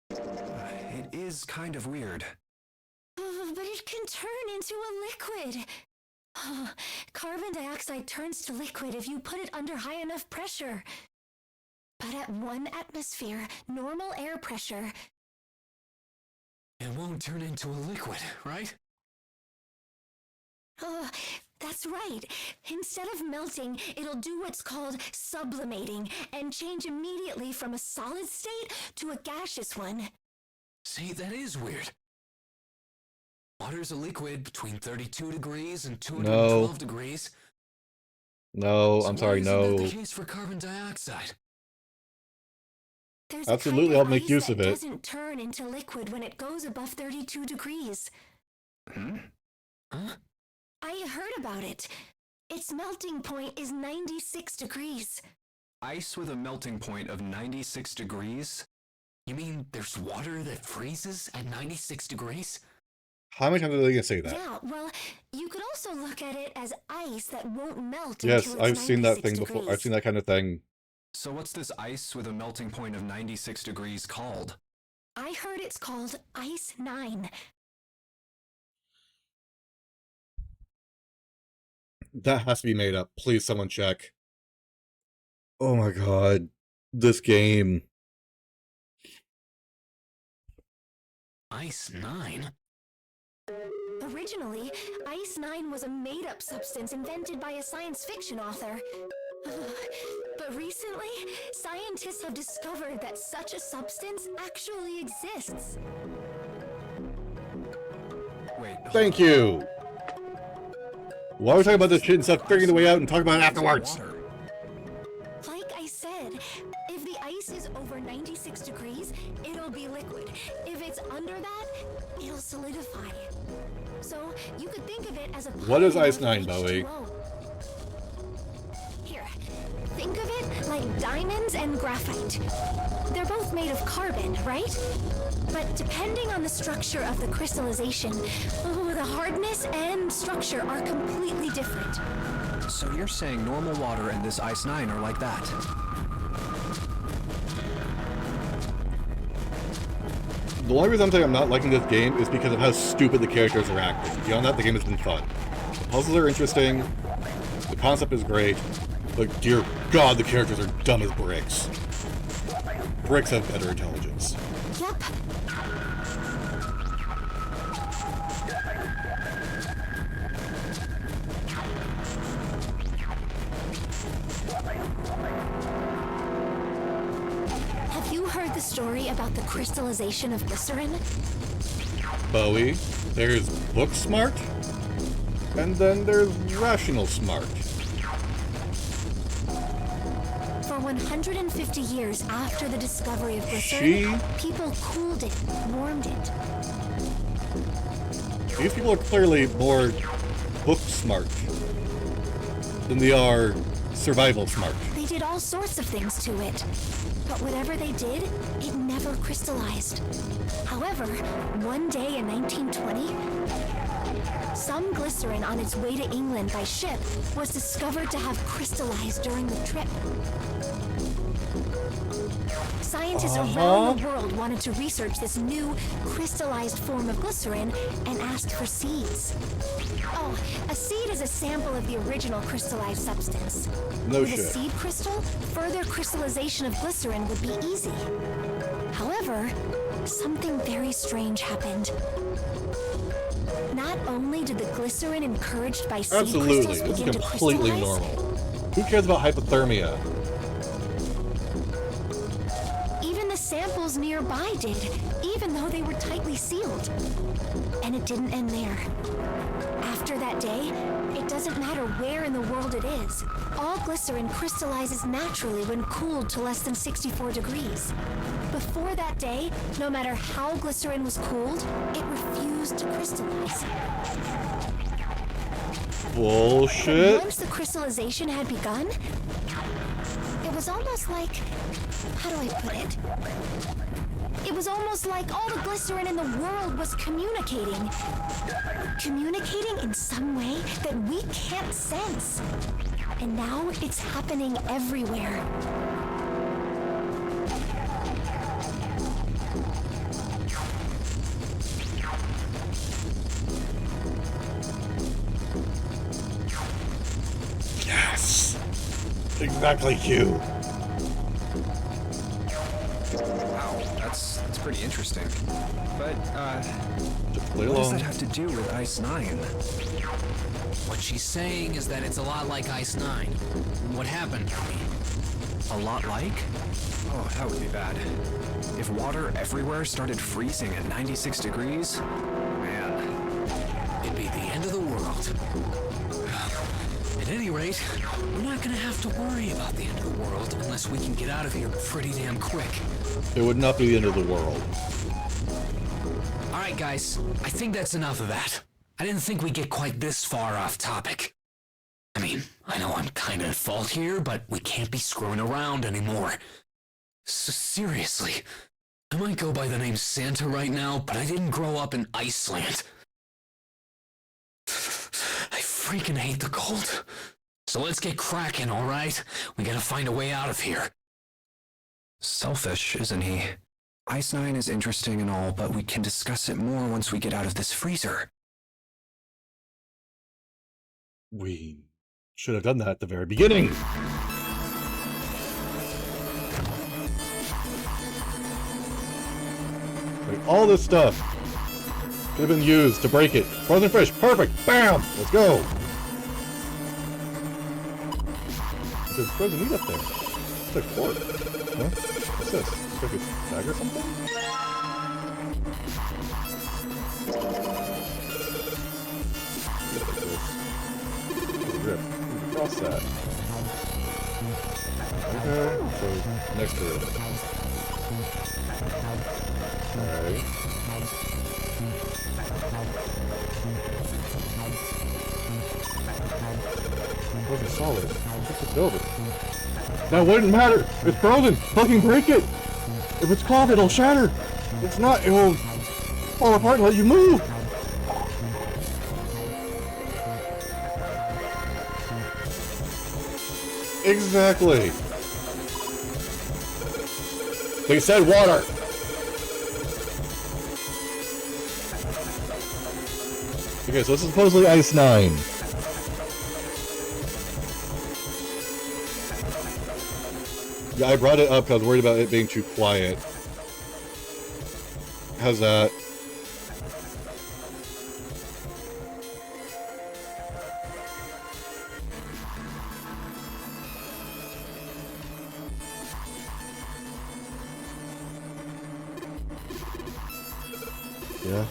It is kind of weird. But it can turn into a liquid. Carbon dioxide turns to liquid if you put it under high enough pressure. But at 1 atmosphere, normal air pressure, It won't turn into a liquid, right? that's right. Instead of melting, it'll do what's called sublimating and change immediately from a solid state to a gaseous one. See, that is weird. Water's a liquid between 32 degrees and 212 degrees. No, So I'm why sorry, isn't that no. the case for carbon dioxide? There's Absolutely, a I'll kind of make use ice of that it. doesn't turn into liquid when it goes above 32 degrees. Hmm? Huh? I heard about it. Its melting point is 96 degrees. Ice with a melting point of 96 degrees? You mean there's water that freezes at 96 degrees? How many times are they gonna say that? Yeah, well, you could also look at it as ice that won't melt Yes, until it's I've seen that 96 thing before. I've degrees. seen that kind of thing. So what's this ice with a melting point of 96 degrees called? I heard it's called Ice 9. That has to be made up. Please, someone check. Oh my god. This game. Ice 9? Originally, Ice 9 was a made-up substance invented by a science fiction author. But recently, scientists have discovered that such a substance actually exists. Wait, hold Thank on. you. Why are we talking about this shit instead of figuring the way out and talking about it afterwards? Water. Like I said, if the ice is over 96 degrees, it'll be liquid. If it's under that, it'll solidify. So you could think of it as a What is polymer Ice of 9, Bowie? H2O. Here, think of it like diamonds and graphite. They're both made of carbon, right? But depending on the structure of the crystallization, the hardness and structure are completely different. So you're saying normal water and this Ice 9 are like that? The only reason I'm saying I'm not liking this game is because of how stupid the characters are acting. Beyond that, the game has been fun. The puzzles are interesting, the concept is great, but dear god, the characters are dumb as bricks. Bricks have better intelligence. Yep. Have you heard the story about the crystallization of glycerin? Bowie, there's book smart, and then there's rational smart. For 150 years after the discovery of glycerin, people cooled it, warmed it. These people are clearly more book smart than they are survival smart. They did all sorts of things to it. But whatever they did, it never crystallized. However, one day in 1920, some glycerin on its way to England by ship was discovered to have crystallized during the trip. Scientists around the world wanted to research this new crystallized form of glycerin and asked for seeds. Oh, a seed is a sample of the original crystallized substance. No With shit. a seed crystal, further crystallization of glycerin would be easy. However, something very strange happened. Not only did the glycerin encouraged by seed Absolutely, crystals this is begin to completely crystallize, normal. Who cares about hypothermia? even the samples nearby did, even though they were tightly sealed. And it didn't end there. After that day, it doesn't matter where in the world it is. All glycerin crystallizes naturally when cooled to less than 64 degrees. Before that day, no matter how glycerin was cooled, it refused to crystallize. Bullshit. Once the crystallization had begun, it was almost like, how do I put it? It was almost like all the glycerin in the world was communicating. Communicating in some way that we can't sense. And now it's happening everywhere. Yes. Exactly, Q. Wow, that's pretty interesting. But, Just play what does along. that have to do with Ice 9? What she's saying is that it's a lot like Ice 9. What happened? A lot like? Oh, that would be bad. If water everywhere started freezing at 96 degrees, man. It'd be the end of the world. At any rate, we're not gonna have to worry about the end of the world unless we can get out of here pretty damn quick. It would not be the end of the world. Alright guys, I think that's enough of that. I didn't think we'd get quite this far off topic. I mean, I know I'm kinda at fault here, but we can't be screwing around anymore. Seriously, I might go by the name Santa right now, but I didn't grow up in Iceland. I freaking hate the cold. So let's get cracking, alright? We gotta find a way out of here. Selfish, isn't he? Ice 9 is interesting and all, but we can discuss it more once we get out of this freezer. We should have done that at the very beginning. Like, all this stuff could have been used to break it. Frozen fish, perfect. Bam! Let's go. There's frozen meat up there. It's like pork. No? What's this? It's like a tag or something? Rip. Cross that. Okay, so next to it. Alright. It wasn't solid. Just to build it. That wouldn't matter! It's frozen! Fucking break it! If it's cold, it'll shatter! It's not, it'll fall apart and let you move! Exactly. They said water. Okay, so this is supposedly Ice 9. Yeah, I brought it up because I was worried about it being too quiet. How's that? Yeah.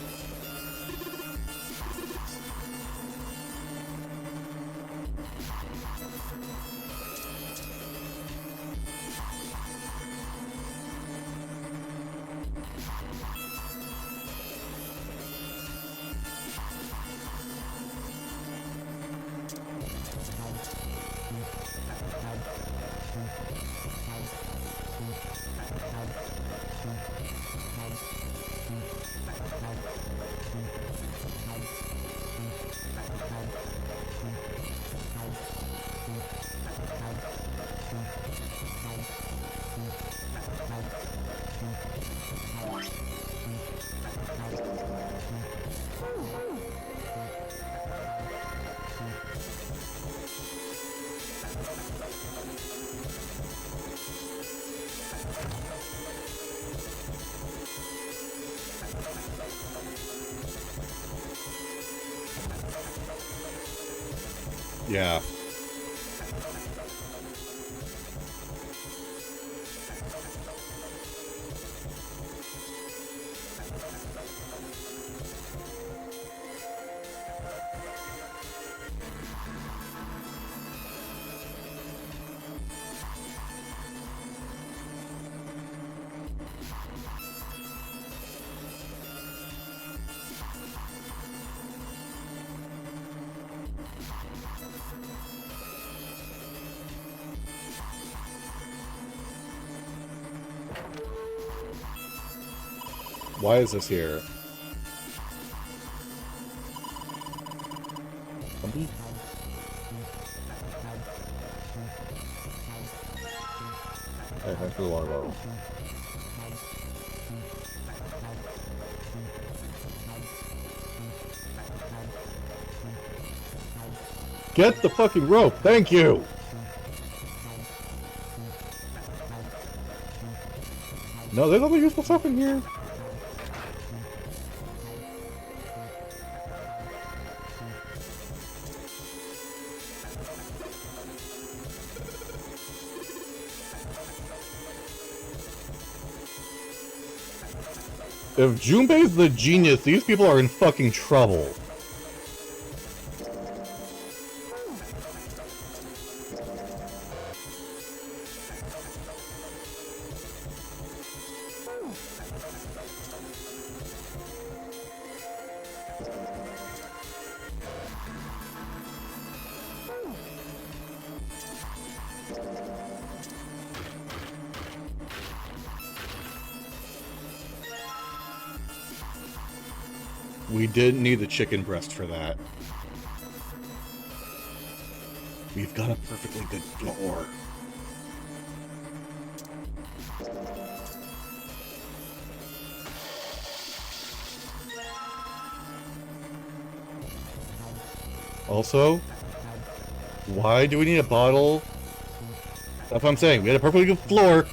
Yeah. Why is this here? Hey, thanks for the water bottle. Get the fucking rope, thank you! No, there's other useful stuff in here. If Junpei's the genius, these people are in fucking trouble. We didn't need the chicken breast for that. We've got a perfectly good door. Also, why do we need a bottle? That's what I'm saying. We had a perfectly good floor.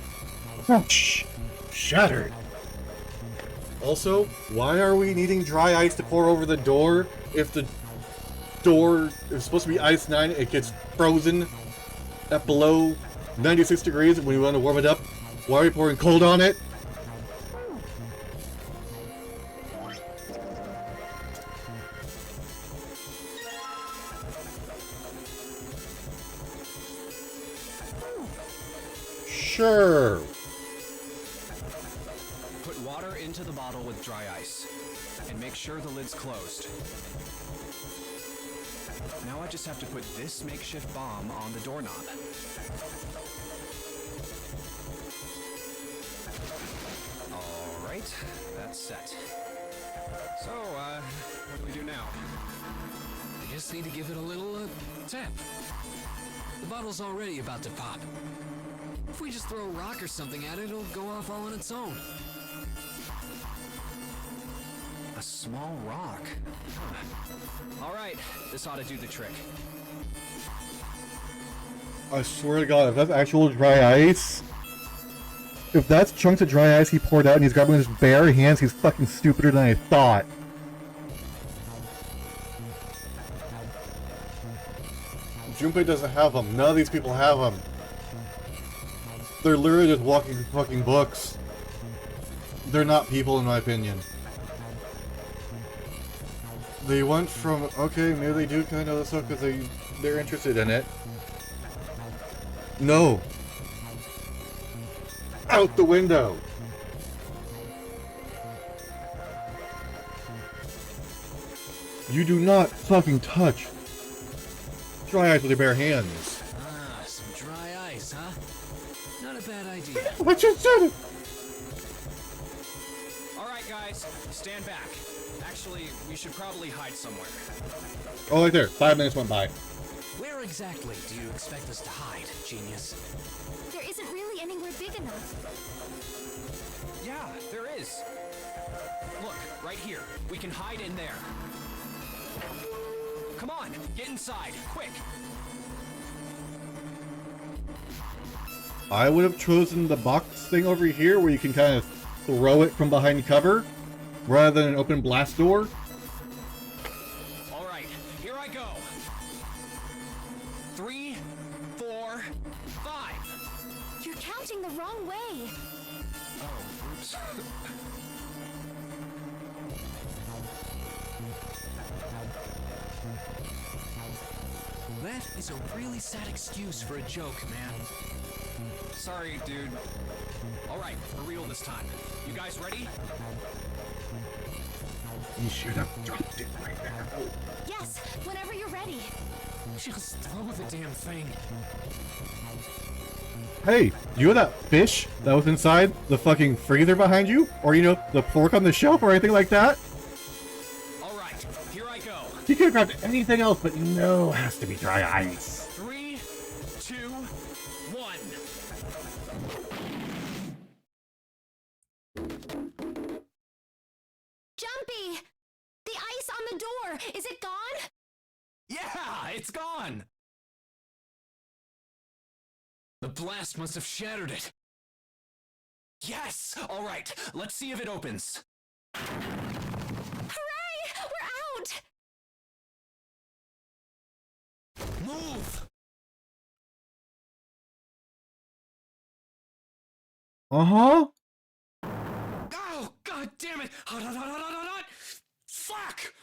Shattered. Also, why are we needing dry ice to pour over the door if the door is supposed to be ice 9, it gets frozen at below 96 degrees when we want to warm it up? Why are we pouring cold on it? Sure. Put water into the bottle with dry ice, and make sure the lid's closed. Now I just have to put this makeshift bomb on the doorknob. Alright, that's set. So, what do we do now? I just need to give it a little, tap. The bottle's already about to pop. If we just throw a rock or something at it, it'll go off all on its own. A small rock. Huh. Alright, this ought to do the trick. I swear to God, if that's actual dry ice, if that's chunks of dry ice he poured out and he's grabbing with his bare hands, he's fucking stupider than I thought. Junpei doesn't have them. None of these people have them. They're literally just walking fucking books. They're not people, in my opinion. They went from, okay, maybe they do kind of know this stuff because they're interested in it. No. Out the window. You do not fucking touch dry ice with your bare hands. Ah, some dry ice, huh? Not a bad idea. What you said? Alright guys, stand back. Actually, we should probably hide somewhere. Oh, right there. 5 minutes went by. Where exactly do you expect us to hide, genius? There isn't really anywhere big enough. Yeah, there is. Look, right here. We can hide in there. Come on, get inside, quick! I would have chosen the box thing over here where you can kind of throw it from behind cover rather than an open blast door. Alright, here I go. That is a really sad excuse for a joke, man. Sorry, dude. Alright, for real this time. You guys ready? You should have dropped it right there. Yes, whenever you're ready. Just throw the damn thing. Hey, you know that fish that was inside the fucking freezer behind you? Or, you know, the pork on the shelf or anything like that? Alright, here I go. He could have grabbed anything else, but no, it has to be dry ice. 3, 2, 1. Jumpy! The ice on the door! Is it gone? Yeah, it's gone! The blast must have shattered it. Yes! Alright, let's see if it opens. Hooray! We're out! Move! Uh-huh. Oh, god damn it! Hot, hot, hot, hot, hot, hot, hot. Fuck!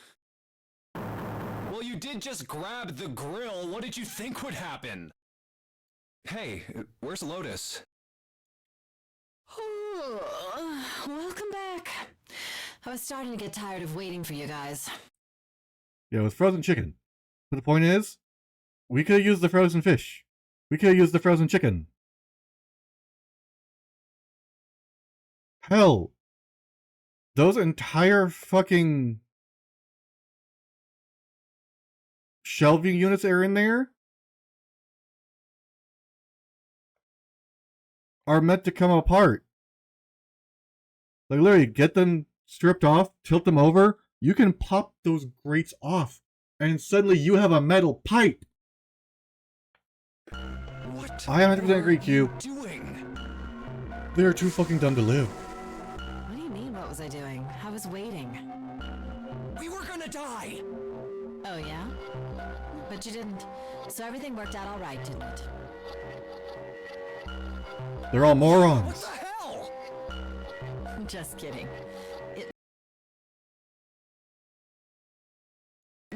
Well, you did just grab the grill. What did you think would happen? Hey, where's Lotus? Welcome back. I was starting to get tired of waiting for you guys. Yeah, it was frozen chicken. But the point is, we could have used the frozen fish. We could have used the frozen chicken. Hell, those entire fucking shelving units that are in there are meant to come apart. Like, literally, get them stripped off, tilt them over, you can pop those grates off, and suddenly you have a metal pipe. What? I 100% agree, Q. Doing? They are too fucking dumb to live. What do you mean, what was I doing? I was waiting. We were gonna die! Oh, yeah? But you didn't. So everything worked out all right, didn't it? They're all What morons. the hell? Just kidding. It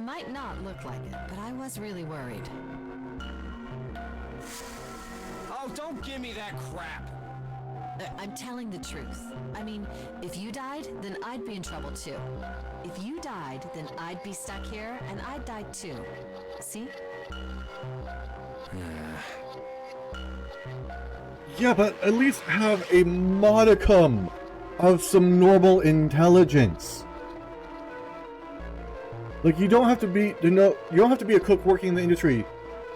might not look like it, but I was really worried. Oh, don't give me that crap! I'm telling the truth. I mean, if you died, then I'd be in trouble too. If you died, then I'd be stuck here, and I'd die too. See? Yeah, but at least have a modicum of some normal intelligence. Like, you don't have to be, you don't have to be a cook working in the industry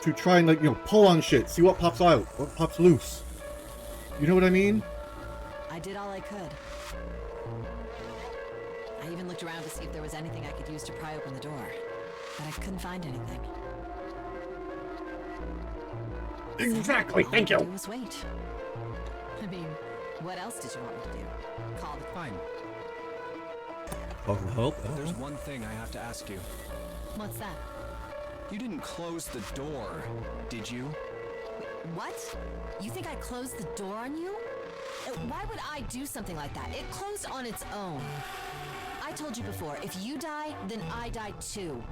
to try and, like, pull on shit, see what pops out, what pops loose. You know what I mean? I did all I could. I even looked around to see if there was anything I could use to pry open the door, but I couldn't find anything. Exactly, All thank I could you. do was wait. I mean, what else did you want me to do? Call the... Fine. Oh, for help? There's one thing I have to ask you. What's that? You didn't close the door, did you? What? You think I closed the door on you? Why would I do something like that? It closed on its own. I told you before, if you die, then I die too.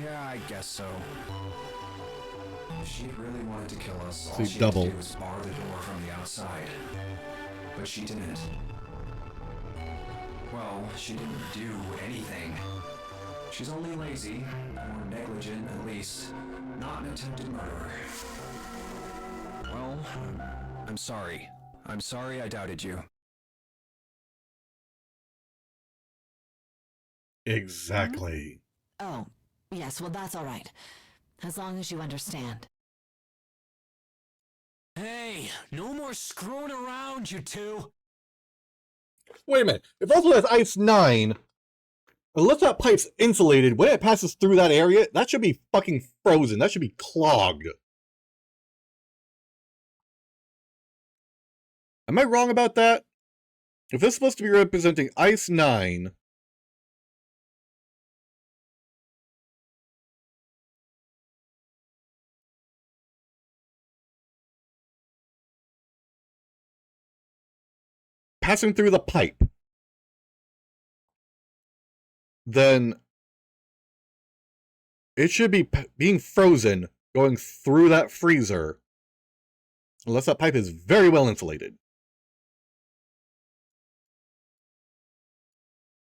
Yeah, I guess so. If she really wanted to kill us, all See, she double. had to do was bar the door from the outside. But she didn't. Well, she didn't do anything. She's only lazy, or negligent at least, not an attempted murderer. Well, I'm sorry. I'm sorry I doubted you. Exactly. Oh, yes, well that's all right. As long as you understand. Hey, no more screwing around, you two. Wait a minute. If also has Ice 9, unless that pipe's insulated, when it passes through that area, that should be fucking frozen. That should be clogged. Am I wrong about that? If this is supposed to be representing Ice 9... passing through the pipe, then It should be being frozen going through that freezer. Unless that pipe is very well insulated.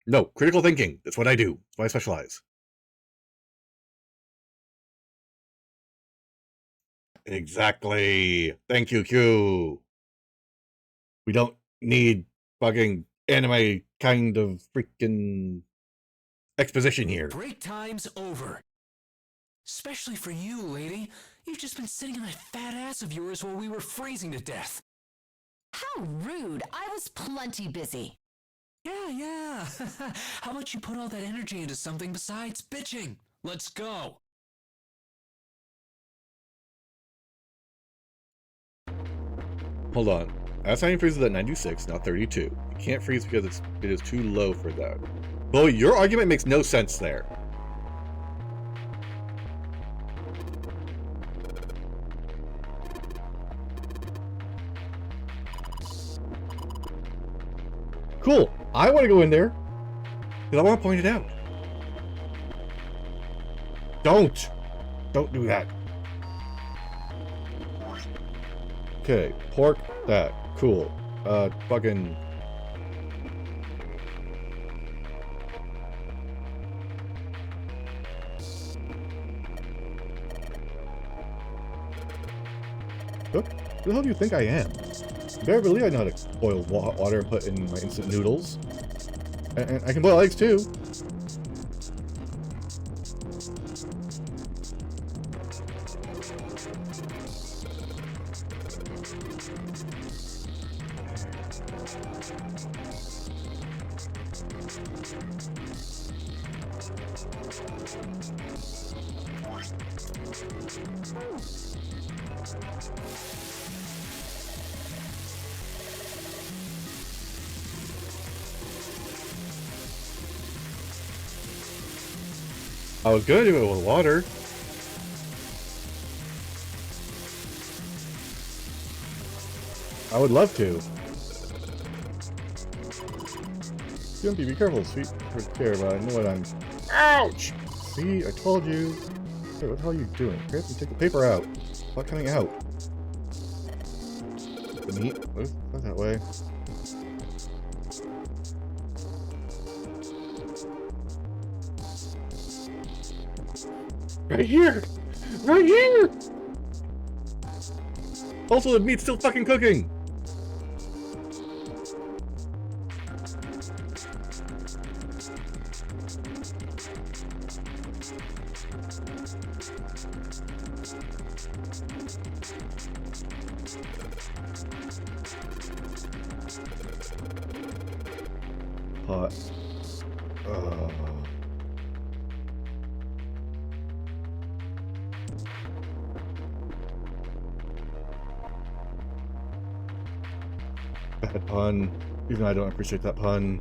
No, critical thinking. That's what I do. That's why I specialize. Exactly. Thank you, Q. We don't need fucking anime kind of freaking exposition here. Break time's over. Especially for you, lady. You've just been sitting on that fat ass of yours while we were freezing to death. How rude! I was plenty busy. Yeah. How about you put all that energy into something besides bitching? Let's go. Hold on. Assigned freezes at 96, not 32. You can't freeze because it is too low for that. Boy, your argument makes no sense there. Cool. I want to go in there. Because I want to point it out. Don't do that. Okay, pork that. Cool. Fucking... What the hell do you think I am? You better believe I know how to boil water and put in my instant noodles. And I can boil eggs too. I was gonna do it with water. I would love to. Gimpy, be careful, sweet care, but I know what I'm... Ouch! See, I told you. Hey, what the hell are you doing? You have to take the paper out. It's not coming out. The meat? Not that way. Right here! Right here! Also, the meat's still fucking cooking! Hot. Bad pun. Even though I don't appreciate that pun.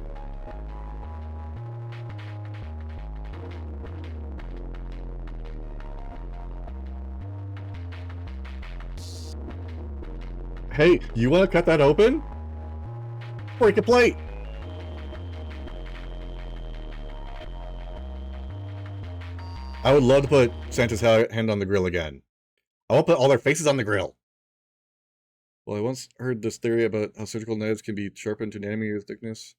Hey, you want to cut that open? Break a plate! I would love to put Santa's hand on the grill again. I want to put all their faces on the grill. Well, I once heard this theory about how surgical knives can be sharpened to nanometer thickness.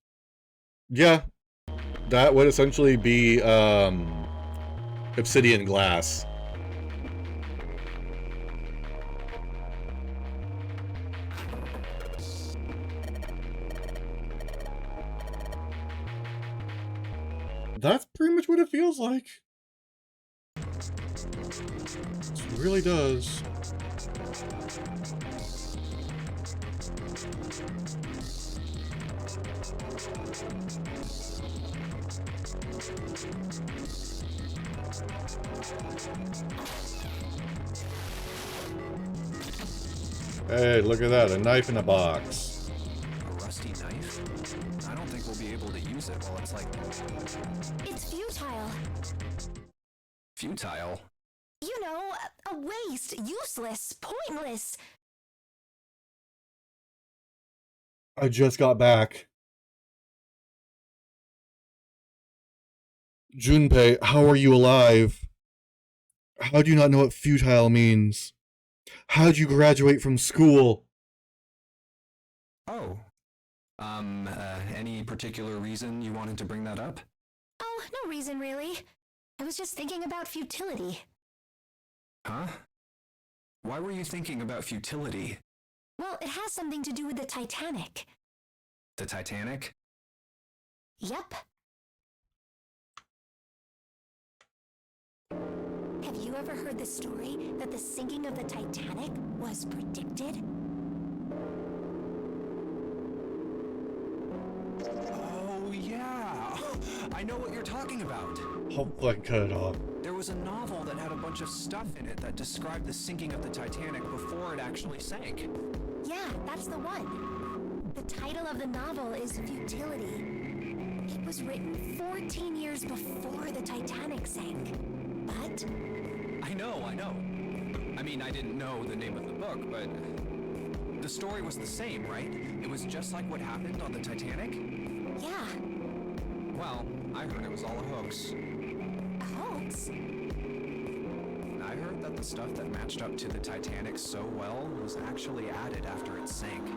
Yeah, that would essentially be obsidian glass. That's pretty much what it feels like. It really does. Hey, look at that, a knife in a box. A rusty knife? I don't think we'll be able to use it while it's like... It's futile. futile. You know, a waste, useless, pointless. I just got back. Junpei, how are you alive? How do you not know what futile means? How'd you graduate from school? Oh. Any particular reason you wanted to bring that up? Oh, no reason really. I was just thinking about futility. Huh? Why were you thinking about futility? Well, it has something to do with the Titanic. The Titanic? Yep. Have you ever heard the story that the sinking of the Titanic was predicted? Oh, yeah! I know what you're talking about. Hopefully I can cut it off. There was a novel that had a bunch of stuff in it that described the sinking of the Titanic before it actually sank. Yeah, that's the one. The title of the novel is Futility. It was written 14 years before the Titanic sank. But I know. I mean, I didn't know the name of the book, but the story was the same, right? It was just like what happened on the Titanic? yeah, Well, I heard it was all a hoax. a hoax. I heard that the stuff that matched up to the Titanic so well was actually added after it sank.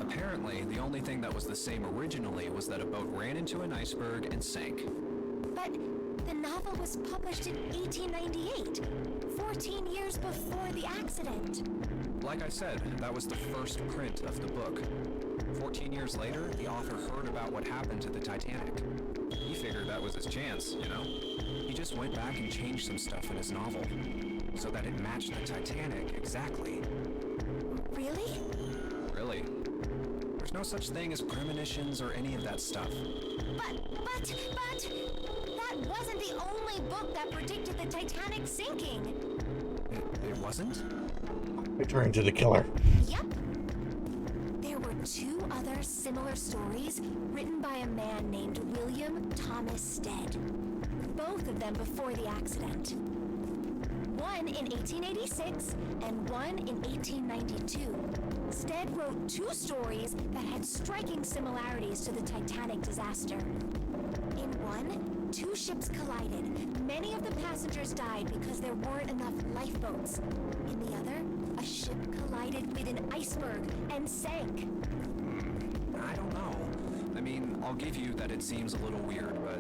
Apparently, the only thing that was the same originally was that a boat ran into an iceberg and sank. But the novel was published in 1898, 14 years before the accident. Like I said, that was the first print of the book. 14 years later, the author heard about what happened to the Titanic. He figured that was his chance, you know? He just went back and changed some stuff in his novel, so that it matched the Titanic exactly. Really? Really. There's no such thing as premonitions or any of that stuff. But, that wasn't the only book that predicted the Titanic sinking. It wasn't? Return to the killer. Yep. There were two other similar stories written by a man named William Thomas Stead. Both of them before the accident. One in 1886 and one in 1892. Stead wrote two stories that had striking similarities to the Titanic disaster. In one, two ships collided. Many of the passengers died because there weren't enough lifeboats. In the other, a ship collided with an iceberg and sank. I don't know. I mean, I'll give you that it seems a little weird, but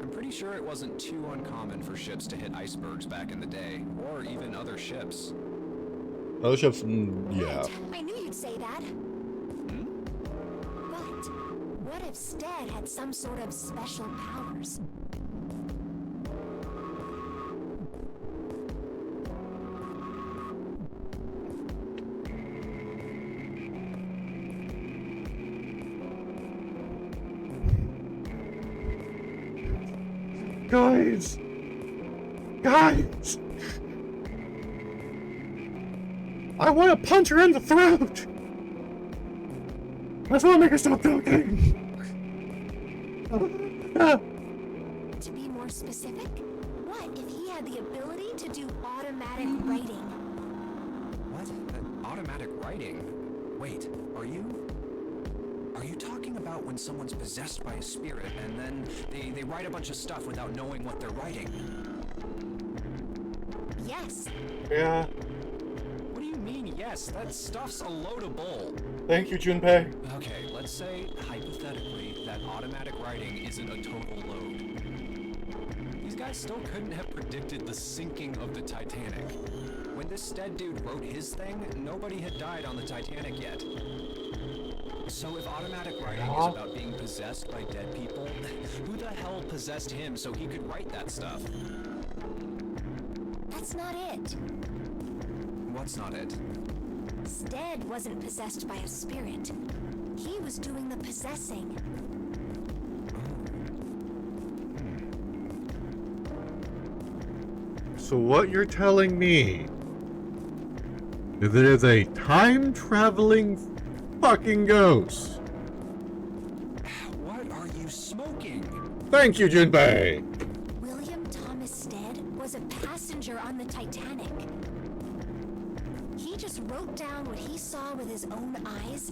I'm pretty sure it wasn't too uncommon for ships to hit icebergs back in the day, or even other ships. Other ships, yeah. Right, I knew you'd say that. But what if Stead had some sort of special powers? Guys! Guys! I want to punch her in the throat! I just want to make her stop talking! To be more specific, what if he had the ability to do automatic writing? What? Automatic writing? Wait, are you talking about when someone's possessed by a spirit and then they write a bunch of stuff without knowing what they're writing? Yes. Yeah. What do you mean, yes? That stuff's a load of bull. Thank you, Junpei. Okay, let's say, hypothetically, that automatic writing isn't a total load. These guys still couldn't have predicted the sinking of the Titanic. When this Stead dude wrote his thing, nobody had died on the Titanic yet. So if automatic writing is about being possessed by dead people, who the hell possessed him so he could write that stuff? That's not it. What's not it? Stead wasn't possessed by a spirit. He was doing the possessing. So what you're telling me is it is a time-traveling fucking ghost. What are you smoking? Thank you, Junpei. William Thomas Stead was a passenger on the Titanic. He just wrote down what he saw with his own eyes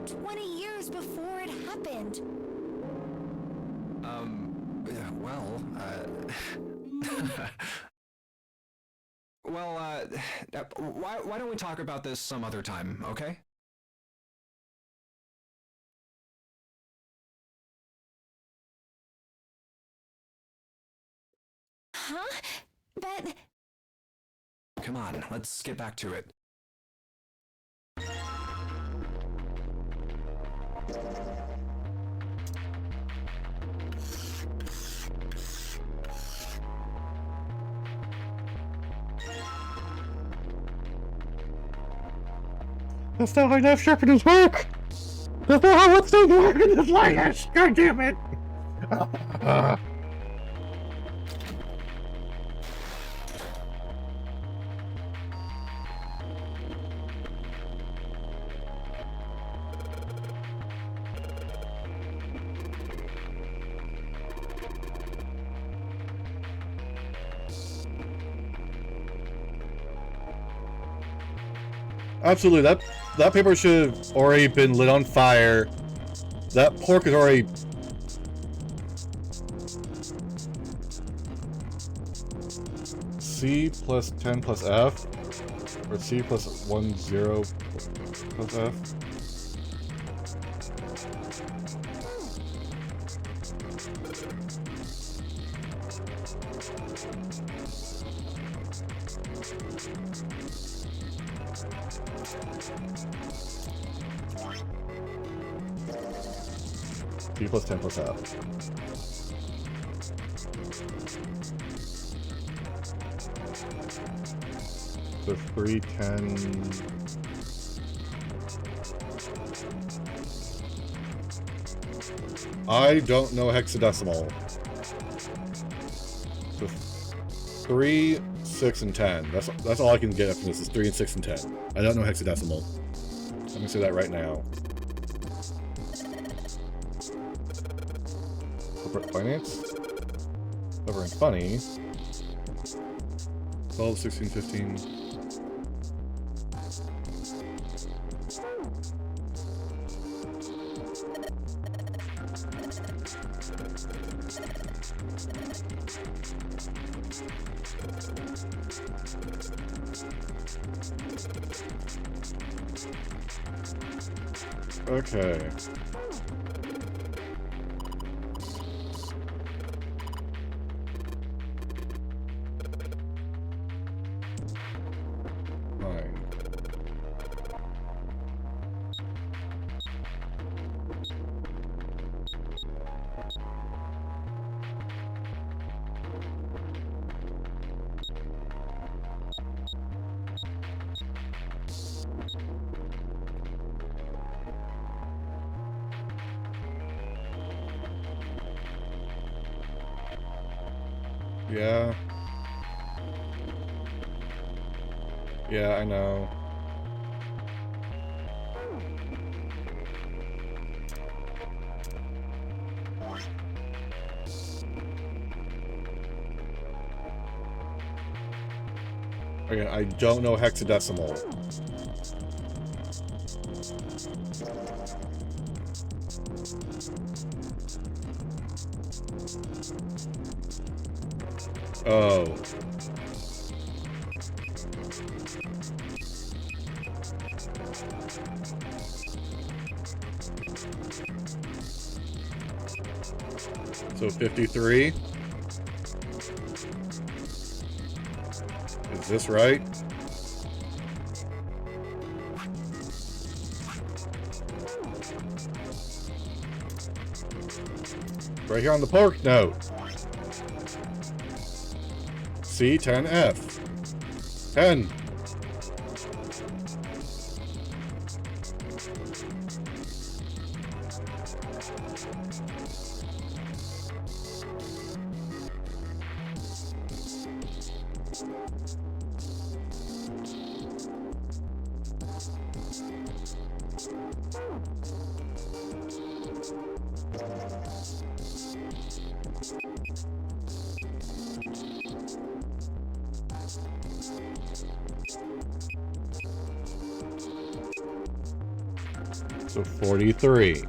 20 years before it happened. Well, why don't we talk about this some other time, okay? Huh? But... Come on, let's get back to it. That's not how knife sharpeners work! That's not how it's done work in this life! God damn it! Absolutely, that paper should have already been lit on fire. That pork is already... C plus 10 plus F? Or C plus 1, 0 plus F? C plus 10 plus F. So 3, 10... I don't know hexadecimal. So 3, 6, and 10. That's all I can get from this is 3 and 6 and 10. I don't know hexadecimal. Let me say that right now. Corporate finance? Clever and funny. 12, 16, 15. Okay. Fine. Yeah. Yeah, I know. Okay, I don't know hexadecimal. Oh. So 53. Is this right? Right here on the pork note. C10F. 10. So 43.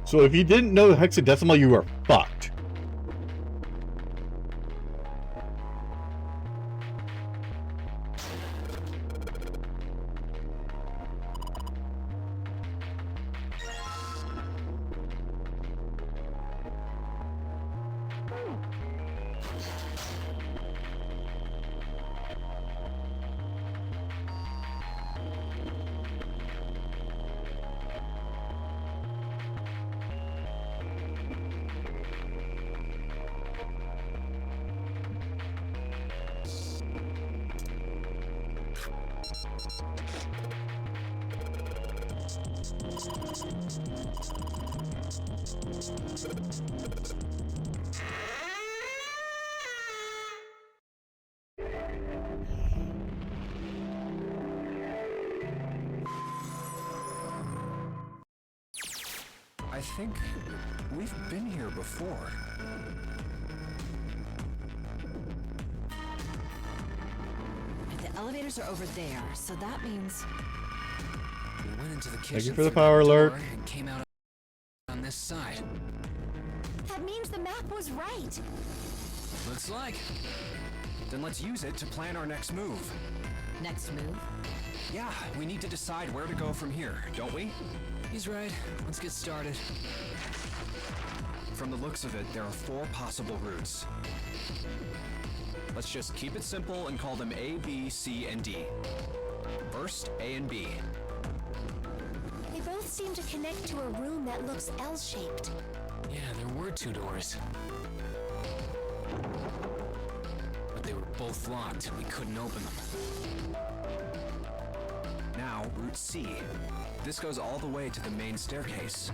So if you didn't know hexadecimal, you are fucked. I think we've been here before. The elevators are over there, so that means We went into the kitchen. Thank you for the through power that door alert. And came out on this side. That means the map was right. Looks like. Then let's use it to plan our next move. next move. Yeah, we need to decide where to go from here, don't we? He's right. Let's get started. From the looks of it, there are 4 possible routes. Let's just keep it simple and call them A, B, C, and D. First, A and B. They both seem to connect to a room that looks L-shaped. Yeah, there were 2 doors. But they were both locked and we couldn't open them. Now, Route C. This goes all the way to the main staircase.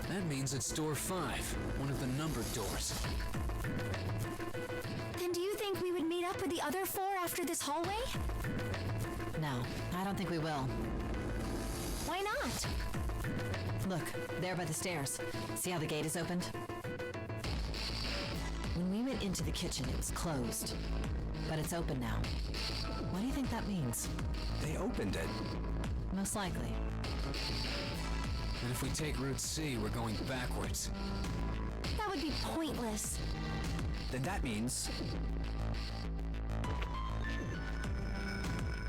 That means it's door 5, one of the numbered doors. Then do you think we would meet up with the other 4 after this hallway? No, I don't think we will. Why not? Look, there by the stairs. See how the gate is opened? When we went into the kitchen, it was closed. But it's open now. What do you think that means? They opened it. Most likely. And if we take Route C, we're going backwards. That would be pointless. Then that means...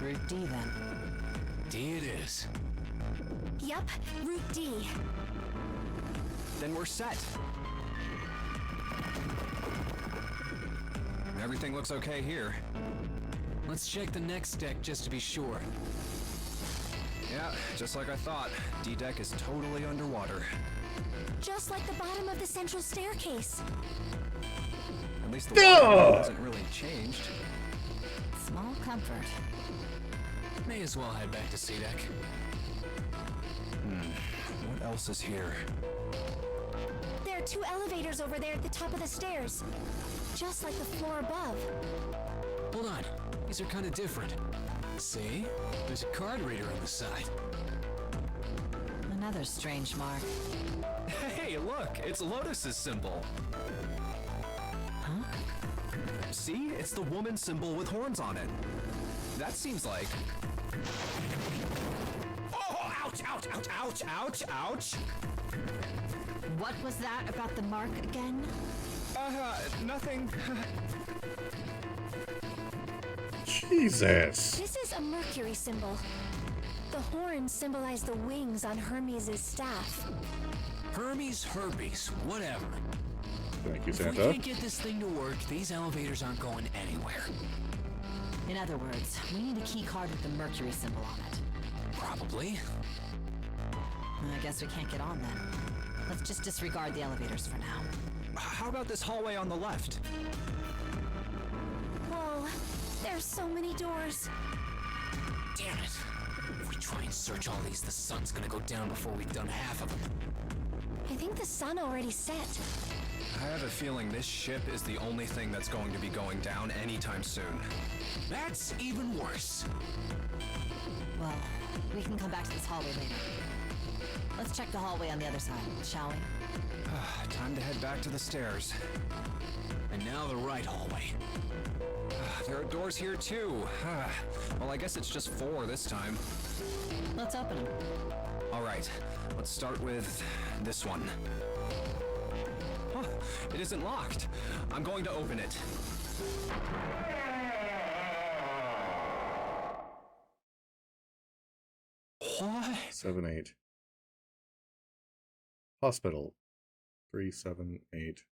Route D, then. D it is. Yup, Route D. Then we're set. Everything looks okay here. Let's check the next deck just to be sure. Yeah, just like I thought. D-Deck is totally underwater. Just like the bottom of the central staircase. At least the water hasn't really changed. Small comfort. May as well head back to C-Deck. What else is here? There are 2 elevators over there at the top of the stairs. Just like the floor above. Hold on. These are kind of different. See? There's a card reader on the side. Another strange mark. Hey, look! It's Lotus's symbol. Huh? See? It's the woman symbol with horns on it. That seems like... Oh, ouch, ouch, ouch, ouch, ouch, ouch! What was that about the mark again? Nothing. Jesus. This is a Mercury symbol. The horns symbolize the wings on Hermes' staff. Hermes, Herpes, whatever. Thank you, If we Santa. can't get this thing to work, these elevators aren't going anywhere. In other words, we need a key card with the Mercury symbol on it. Probably. I guess we can't get on then. Let's just disregard the elevators for now. How about this hallway on the left? Whoa, there's so many doors. Damn it. If we try and search all these, the sun's gonna go down before we've done half of them. I think the sun already set. I have a feeling this ship is the only thing that's going to be going down anytime soon. That's even worse. Well, we can come back to this hallway later. Let's check the hallway on the other side, shall we? Time to head back to the stairs. And now the right hallway. There are doors here too. Well, I guess it's just 4 this time. Let's open them. Alright, let's start with this one. Huh, it isn't locked. I'm going to open it. What? 7-8. Hospital. 378.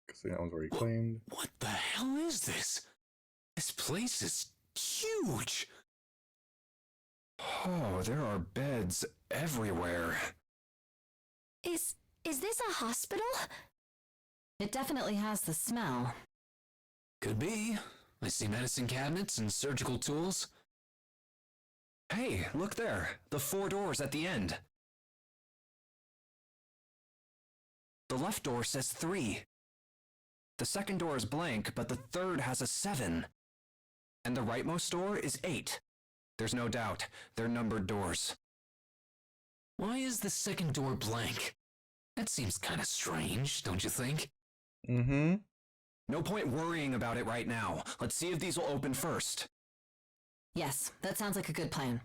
Because that one's already claimed. What the hell is this? This place is huge. Oh, there are beds everywhere. Is this a hospital? It definitely has the smell. Could be. I see medicine cabinets and surgical tools. Hey, look there. The 4 doors at the end. The left door says 3. The second door is blank, but the third has a 7. And the rightmost door is 8. There's no doubt. They're numbered doors. Why is the second door blank? That seems kind of strange, don't you think? Mm-hmm. No point worrying about it right now. Let's see if these will open first. Yes, that sounds like a good plan.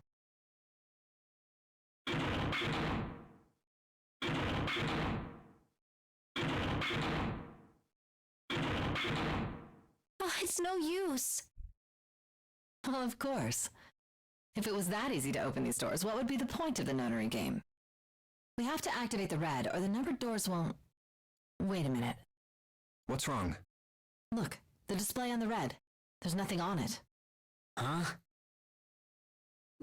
Oh, it's no use. Well, of course. If it was that easy to open these doors, what would be the point of the notary game? We have to activate the red, or the numbered doors won't... Wait a minute. What's wrong? Look, the display on the red. There's nothing on it. Huh?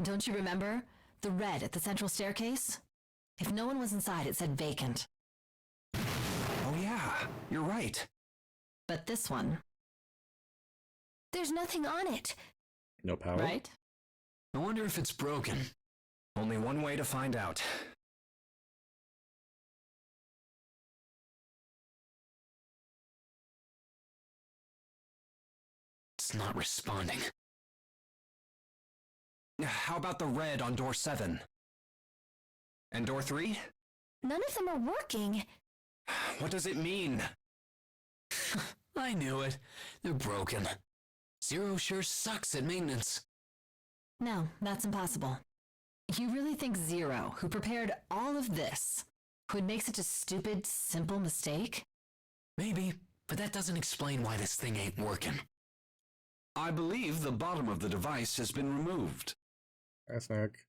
Don't you remember? The red at the central staircase? If no one was inside, it said vacant. Oh yeah, you're right. But this one, There's nothing on it. No power? right? I wonder if it's broken. Only one way to find out. It's not responding. How about the red on door 7? And door 3? None of them are working. What does it mean? I knew it. They're broken. Zero sure sucks at maintenance. No, that's impossible. You really think Zero, who prepared all of this, would make such a stupid, simple mistake? Maybe, but that doesn't explain why this thing ain't working. I believe the bottom of the device has been removed. Hi, Snack.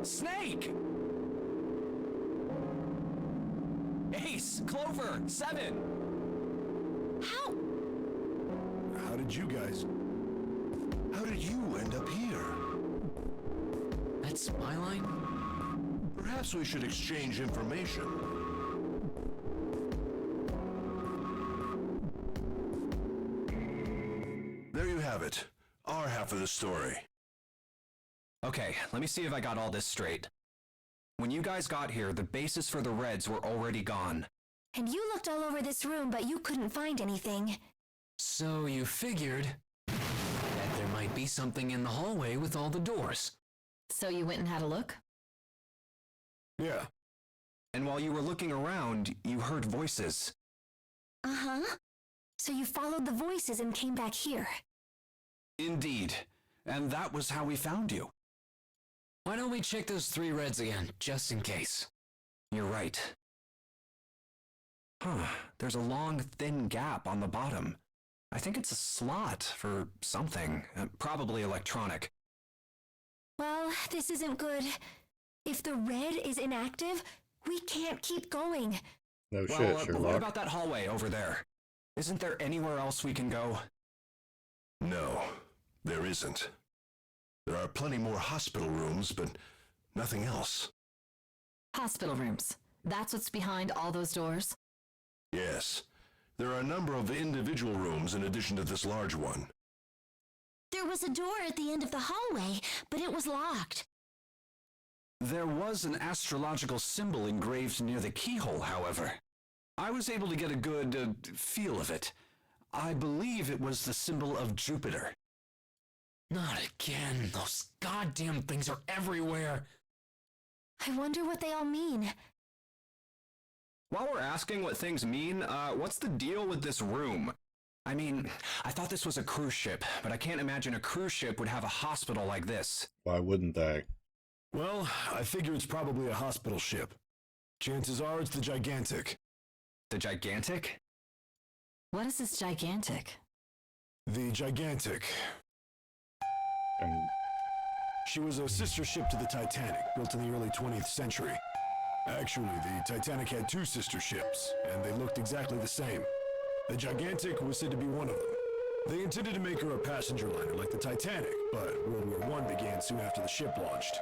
Snake! Ace! Clover! 7! How? How did you end up here? That's my line? Perhaps we should exchange information. There you have it. Our half of the story. Okay, let me see if I got all this straight. When you guys got here, the bases for the Reds were already gone. And you looked all over this room, but you couldn't find anything. So you figured that there might be something in the hallway with all the doors. So you went and had a look? Yeah. And while you were looking around, you heard voices. Uh-huh. So you followed the voices and came back here. Indeed. And that was how we found you. Why don't we check those 3 reds again, just in case? You're right. Huh, there's a long, thin gap on the bottom. I think it's a slot for something, probably electronic. Well, this isn't good. If the red is inactive, we can't keep going. No Well, shit, but Sherlock. what about that hallway over there? Isn't there anywhere else we can go? No, there isn't. There are plenty more hospital rooms, but nothing else. Hospital rooms. That's what's behind all those doors? Yes. There are a number of individual rooms in addition to this large one. There was a door at the end of the hallway, but it was locked. There was an astrological symbol engraved near the keyhole, however. I was able to get a good feel of it. I believe it was the symbol of Jupiter. Not again. Those goddamn things are everywhere. I wonder what they all mean. While we're asking what things mean, what's the deal with this room? I mean, I thought this was a cruise ship, but I can't imagine a cruise ship would have a hospital like this. Why wouldn't they? Well, I figure it's probably a hospital ship. Chances are it's the Gigantic. The Gigantic? What is this gigantic? The Gigantic. And She was a sister ship to the Titanic, built in the early 20th century. Actually, the Titanic had two sister ships, and they looked exactly the same. The Gigantic was said to be one of them. They intended to make her a passenger liner like the Titanic, but World War I began soon after the ship launched.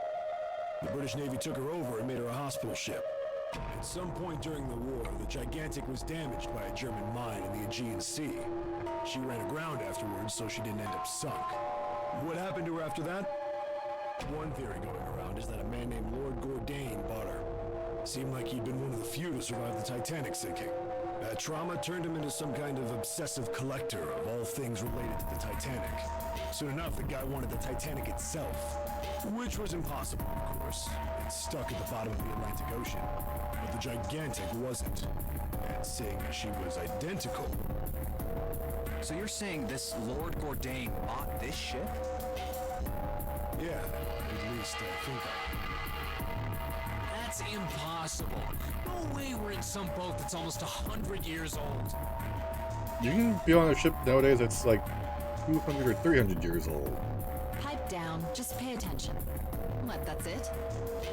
The British Navy took her over and made her a hospital ship. At some point during the war, the Gigantic was damaged by a German mine in the Aegean Sea. She ran aground afterwards, so she didn't end up sunk. What happened to her after that? One theory going around is that a man named Lord Gordain bought her. Seemed like he'd been one of the few to survive the Titanic sinking. That trauma turned him into some kind of obsessive collector of all things related to the Titanic. Soon enough, the guy wanted the Titanic itself, which was impossible, of course. It's stuck at the bottom of the Atlantic Ocean. But the Gigantic wasn't. And seeing as she was identical... So you're saying this Lord Gordain bought this ship? Yeah, at least I think That's impossible. No way we're in some boat that's almost 100 years old. you can be on a ship nowadays that's like 200 or 300 years old. Pipe down, just pay attention. What, that's it?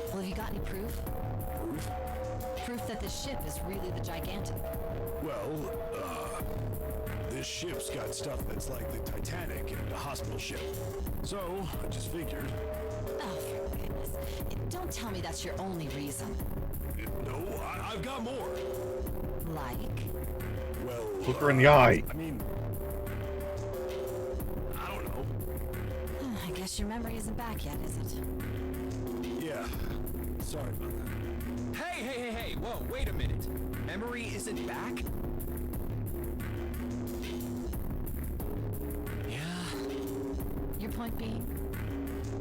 Well, have you got any proof? Proof? Proof that this ship is really the Gigantic. Well, this ship's got stuff that's like the Titanic and a hospital ship. So, I just figured... Oh, for goodness. Don't tell me that's your only reason. No, I've got more. Like? Well... Look her in the eye. I mean... I don't know. I guess your memory isn't back yet, is it? Yeah. Sorry about that. Hey! Whoa, wait a minute. Memory isn't back? Yeah. Your point being?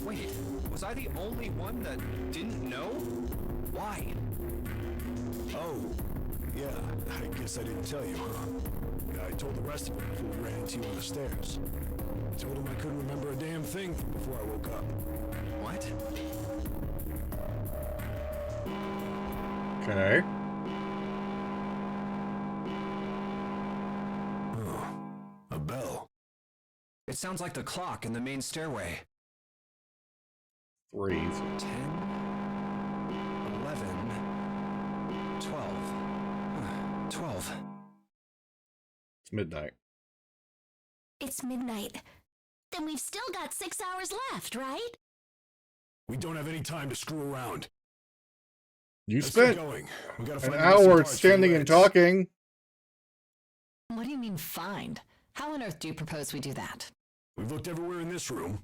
Wait, was I the only one that didn't know? Why? Oh, yeah. I guess I didn't tell you, huh? I told the rest of them before we ran into you on the stairs. I told them I couldn't remember a damn thing from before I woke up. What? Okay. Oh, a bell. It sounds like the clock in the main stairway. 3. 10, 11, 12. 12. It's midnight. It's midnight. Then we've still got 6 hours left, right? We don't have any time to screw around. You Let's get spent going. We gotta an find the missing hour parts for standing the and legs. talking. What do you mean, find? How on earth do you propose we do that? We've looked everywhere in this room.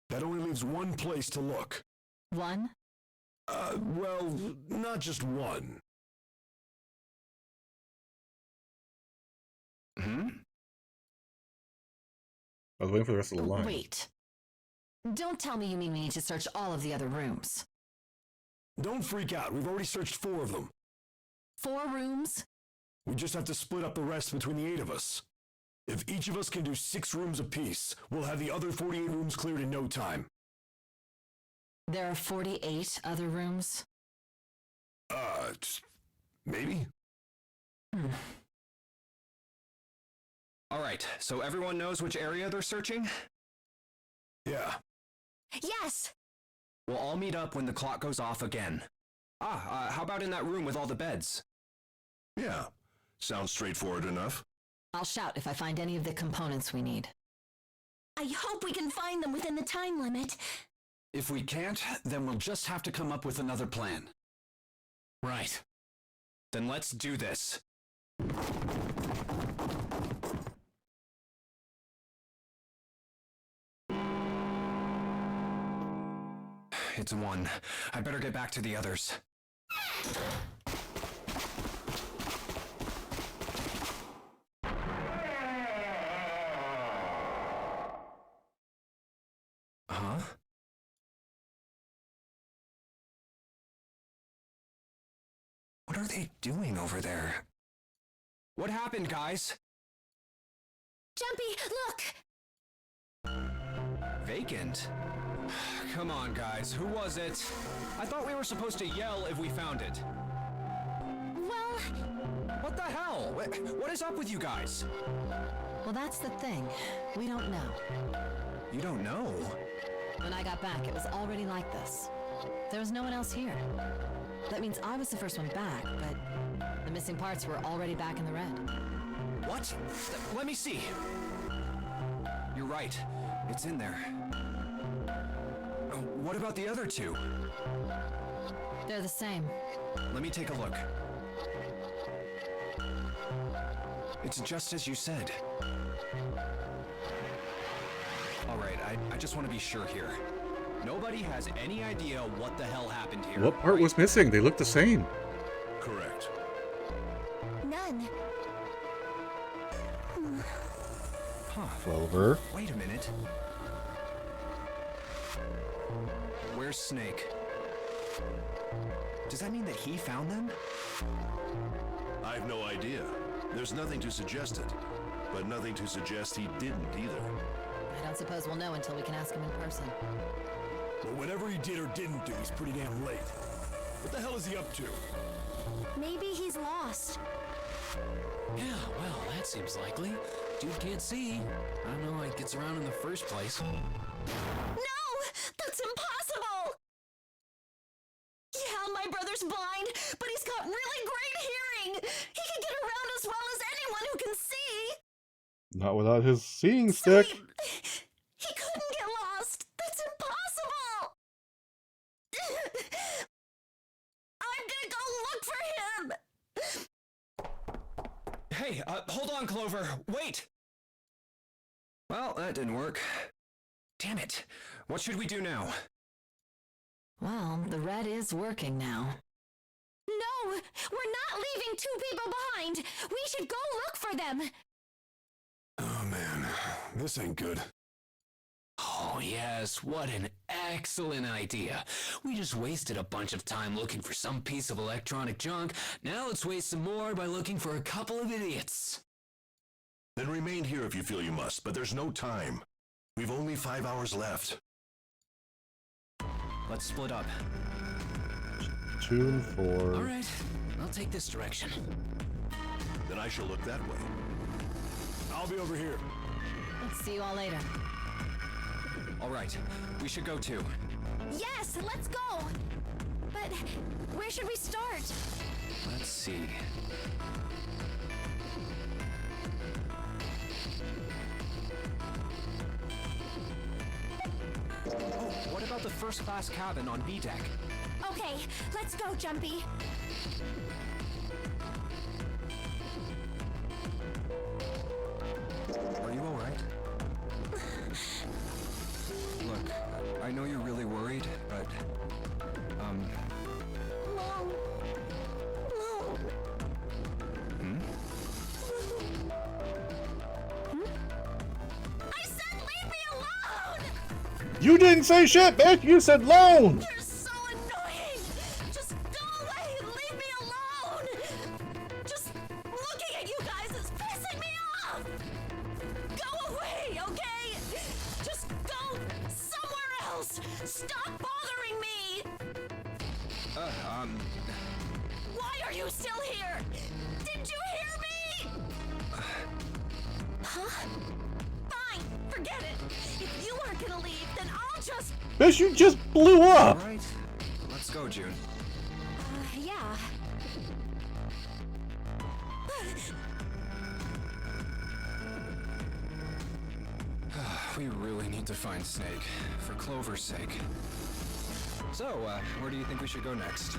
That only leaves one place to look. One? Well, not just one. Hmm? I was waiting for the rest of the line. Wait. Don't tell me you mean we need to search all of the other rooms. Don't freak out. We've already searched 4 of them. 4 rooms? We just have to split up the rest between the 8 of us. If each of us can do 6 rooms apiece, we'll have the other 48 rooms cleared in no time. There are 48 other rooms? Maybe? Alright, so everyone knows which area they're searching? Yeah. Yes! We'll all meet up when the clock goes off again. How about in that room with all the beds? Yeah. Sounds straightforward enough. I'll shout if I find any of the components we need. I hope we can find them within the time limit. If we can't, then we'll just have to come up with another plan. Right. Then let's do this. It's 1. I better get back to the others. Huh? What are they doing over there? What happened, guys? Jumpy, look! Vacant? Come on, guys. Who was it? I thought we were supposed to yell if we found it. Well, What the hell? What is up with you guys? Well, that's the thing. We don't know. You don't know? When I got back, it was already like this. There was no one else here. That means I was the first one back, but the missing parts were already back in the red. What? Let me see. You're right. It's in there. What about the other two? They're the same. Let me take a look. It's just as you said. Alright, I just want to be sure here. Nobody has any idea what the hell happened here. What part was missing? They look the same. Correct. none. Clover. Wait a minute. Where's Snake? Does that mean that he found them? I've no idea. There's nothing to suggest it, but nothing to suggest he didn't either. I don't suppose we'll know until we can ask him in person. Well, whatever he did or didn't do, he's pretty damn late. What the hell is he up to? Maybe he's lost. Yeah, well, that seems likely. Dude can't see. I don't know how he gets around in the first place. No! That's impossible! Yeah, my brother's blind, but he's got really great hearing! He can get around as well as anyone who can see! Not without his seeing stick. He couldn't get lost! That's impossible! I'm gonna go look for him! Hey, hold on, Clover. Wait! Well, that didn't work. Damn it. What should we do now? Well, the red is working now. No! We're not leaving two people behind! We should go look for them! Oh man, this ain't good. Oh, yes, what an excellent idea. We just wasted a bunch of time looking for some piece of electronic junk. Now let's waste some more by looking for a couple of idiots. Then remain here if you feel you must, but there's no time. We've only 5 hours left. Let's split up. 2 and 4. All right, I'll take this direction. Then I shall look that way. I'll be over here. Let's see you all later. All right, we should go too. Yes, let's go! But where should we start? Let's see. Oh, what about the first class cabin on B deck? Okay, let's go, Jumpy. Are you all right? Look, I know you're really worried, but, No. No. I said leave me alone! You didn't say shit, bitch! You said loan! You're so annoying! Just go away and leave me alone! Just looking at you guys is pissing me off! Go away, okay? Just go somewhere else! Stop bothering me! Why are you still here? Did you hear me? Huh? Fine, forget it. If you aren't gonna leave, then I'll just... Bitch, you just blew up! all right. Let's go, June. Yeah. We really need to find Snake, for Clover's sake. So, where do you think we should go next?